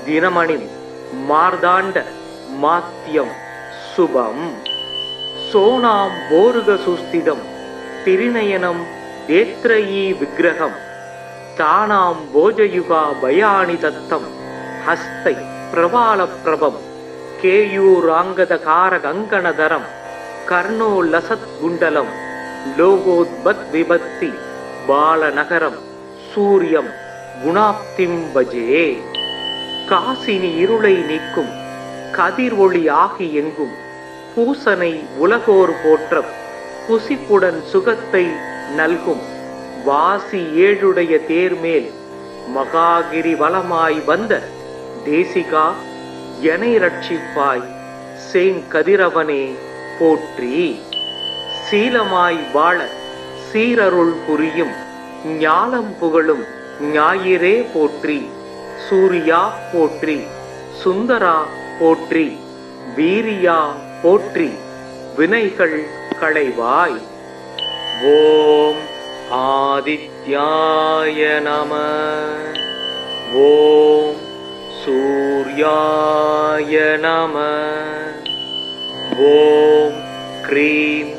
S1: தினமணிம் மார்தாண்ட மாத்தியம் சுபம் சோனாம் போருக சுஸ்திதம் திரிநயனம் தேத்ரயீ விக்கிரகம் தானாம் போஜயுகா பயானி தத்தம் ஹஸ்தை பிரபால பிரபம் கேயூராங்கத காரகங்கணதரம் கர்ணோ லசத் குண்டலம் லோகோத்பத் விபத்தி பாலநகரம் சூரியம் குணாப்திம் பஜே காசினி இருளை நீக்கும் கதிர் ஒளி ஆகி எங்கும் பூசனை உலகோர் போற்ற புசிப்புடன் சுகத்தை நல்கும் வாசி ஏழுடைய தேர்மேல் மகாகிரி வலமாய் வந்த தேசிகா எனை ரட்சிப்பாய் சேங்கதிரவனே போற்றி சீலமாய் வாழ சீரருள் புரியும் ஞாலம் புகழும் ஞாயிறே போற்றி சூரியா போற்றி சுந்தரா போற்றி வீரியா போற்றி வினைகள் களைவாய் ஓம் ஆதித்யாய நம ஓம் சூர்யாய நம ஓம் க்ரீம்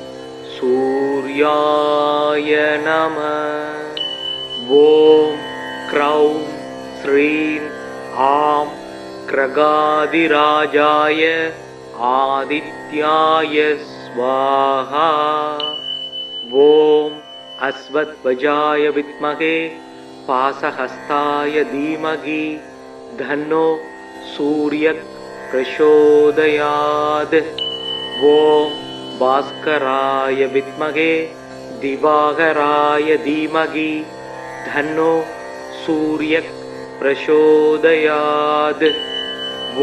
S1: சூர்யாய நம ஓம் க்ரௌம் ஸ்ரீம் ஆம் கிரகாதிராஜாய ஆதித்யாய ஸ்வாஹா ஓம் அஸ்வத்வஜாய வித்மகே பாசஹஸ்தாய தீமகி தன்னோ சூரியக் பிரசோதயாத் ஓம் பாஸ்கராய வித்மகே திவாகராய தீமகி தன்னோ சூரியக் பிரசோதயாத்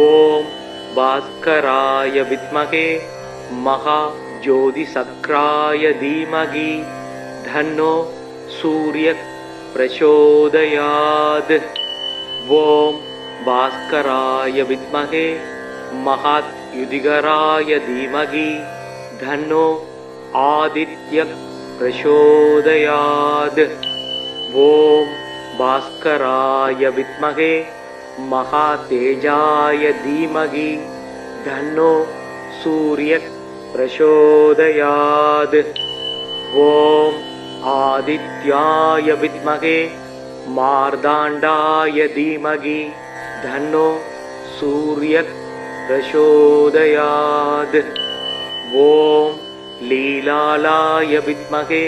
S1: ஓம் பாஸ்கராய வித்மகே மகா ஜோதிசக்ராய தீமகி தன்னோ சூரியக் பிரசோதயாத் ஓம் பாஸ்கராய வித்மகே மகாத் யுதிகராய தீமகி தன்னோ ஆதித்யக் பிரசோதயாத் ஓம் பாஸ்கராய வித்மகே மகா தேஜாய தீமகி தன்னோ சூரியக் பிரசோதயாத் ஓம் ஆதித்யாய வித்மகே மார்தாண்டாய தீமகி தன்னோ சூரியக் प्रचोदयात्। ॐ लीलालाय विद्महे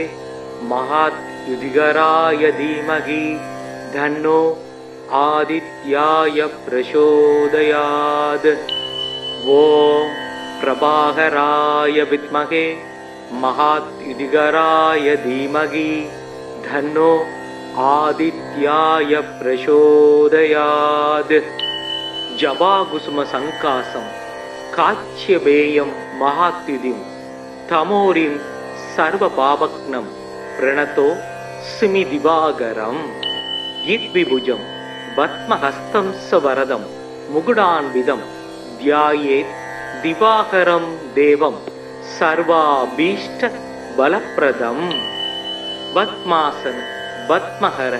S1: महाद्युतिकराय धीमहि तन्नो आदित्याय प्रचोदयात्। ॐ प्रभाकराय विद्महे महाद्युतिकराय धीमहि तन्नो आदित्याय प्रचोदयात्। जवाकुसुम संकासं काच्यपेयं महाद्युतिं तमोरिं सर्वपापघ्नं प्रणतो स्मि दिवाकरम्। यद्विभुजं पद्महस्तं सवरदं मुकुटान्वितं ध्यायेत् दिवाकरं देवं सर्वाभीष्टबलप्रदम्। पद्मासन पद्महर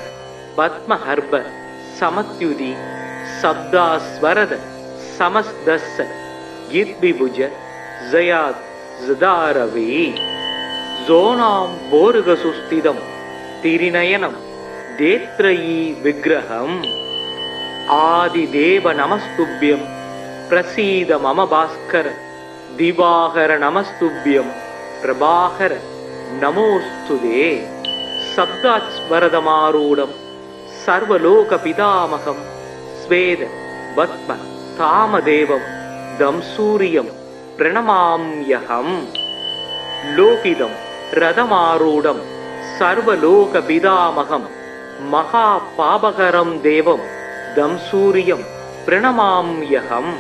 S1: पद्महर्भ समत्युति शब्दास्वरद समस्तस्य यद्विभुज जयात् जदारवे। जोनां बोरुगसुस्थितं तिरिनयनं देत्रयी विग्रहम्। आदिदेव नमस्तुभ्यं प्रसीद मम भास्कर दिवाकर नमस्तुभ्यं प्रभाकर नमोस्तुते। शब्दास्वरदमारूढं सर्वलोकपितामहं स्वेद पद्म तामदेवं दं सूर्यं प्रणमाम्यहम्। लोकितं रथमारूढं सर्वलोकपितामहं महापापकरं देवं दं सूर्यं प्रणमाम्यहम्।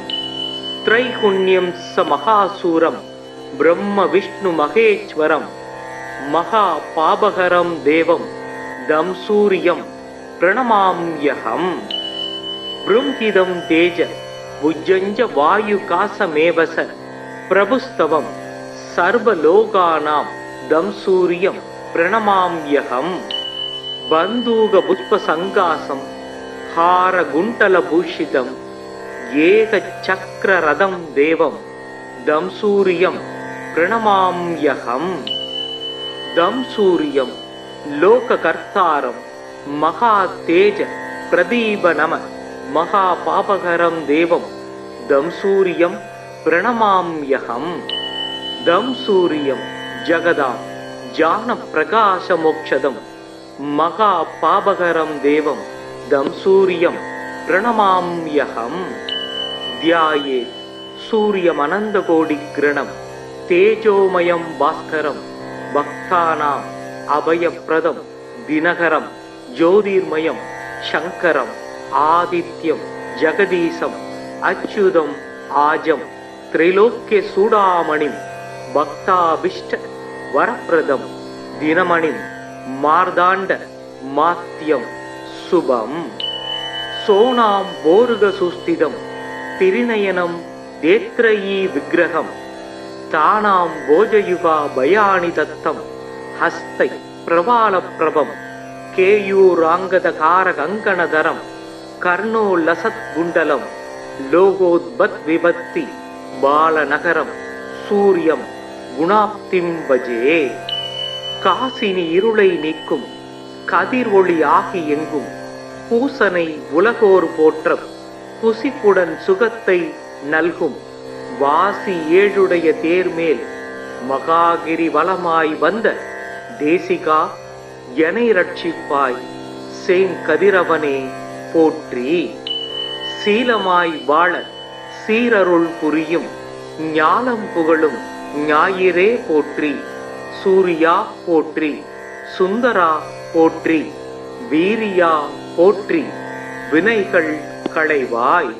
S1: त्रैगुण्यं स महासूरं ब्रह्म विष्णु महेश्वरं महापापकरं देवं दं सूर्यं प्रणमाम्यहम्। बृंहिदं तेज भुजञ्ज वायुकासमेव स प्रभुस्तवं सर्वलोकानां दं सूर्यं प्रणमाम्यहम्। बन्धूकपुष्पसङ्कासं हारगुण्टलभूषितं एकचक्ररथं देवं दं सूर्यं प्रणमाम्यहम्। दं सूर्यं लोककर्तारं महातेज प्रदीपनम महापापकरं देवं दं सूर्यं प्रणमाम्यहम्। दं सूर्यं जगदां ज्ञानप्रकाशमोक्षदं महापापकरं देवं दं सूर्यं प्रणमाम्यहम्। ध्यायेत् सूर्यमनन्तकोटिकिरणं तेजोमयं भास्करं भक्तानाम् अभयप्रदं दिनकरं ज्योतिर्मयं शङ्करम् आदित्यं जगदीशम् अच्युतम् आजं त्रैलोक्यचूडामणिं भक्ताभीष्ट वरप्रदं दिनमणिं मार्दाण्ड मात्यं शुभम्। सोनां बोरुगसुस्थितं तिरिनयनं देत्रयी विग्रहं तानां भोजयुगा भयानि दत्तं हस्तै प्रवालप्रभं केयूराङ्गदकारकङ्कणधरं कर्णोल्लसत्कुण्डलं लोकोद्भद्विभक्ति बालनगरं सूर्यं गुणाप्तिं भजे। காசினி இருளை நீக்கும் கதிர் ஒளி ஆகி எங்கும் பூசனை உலகோர் போற்ற புசிப்புடன் சுகத்தை நல்கும் வாசி ஏழுடைய தேர்மேல் மகாகிரி வலமாய் வந்த தேசிகா எனை ரட்சிப்பாய் சேங்கதிரவனே போற்றி. சீலமாய் வாழ சீரருள் புரியும் ஞானம் புகழும் ஞாயிறே போற்றி. சூரியா போற்றி, சுந்தரா போற்றி, வீரியா போற்றி, வினைகள் களைவாய்.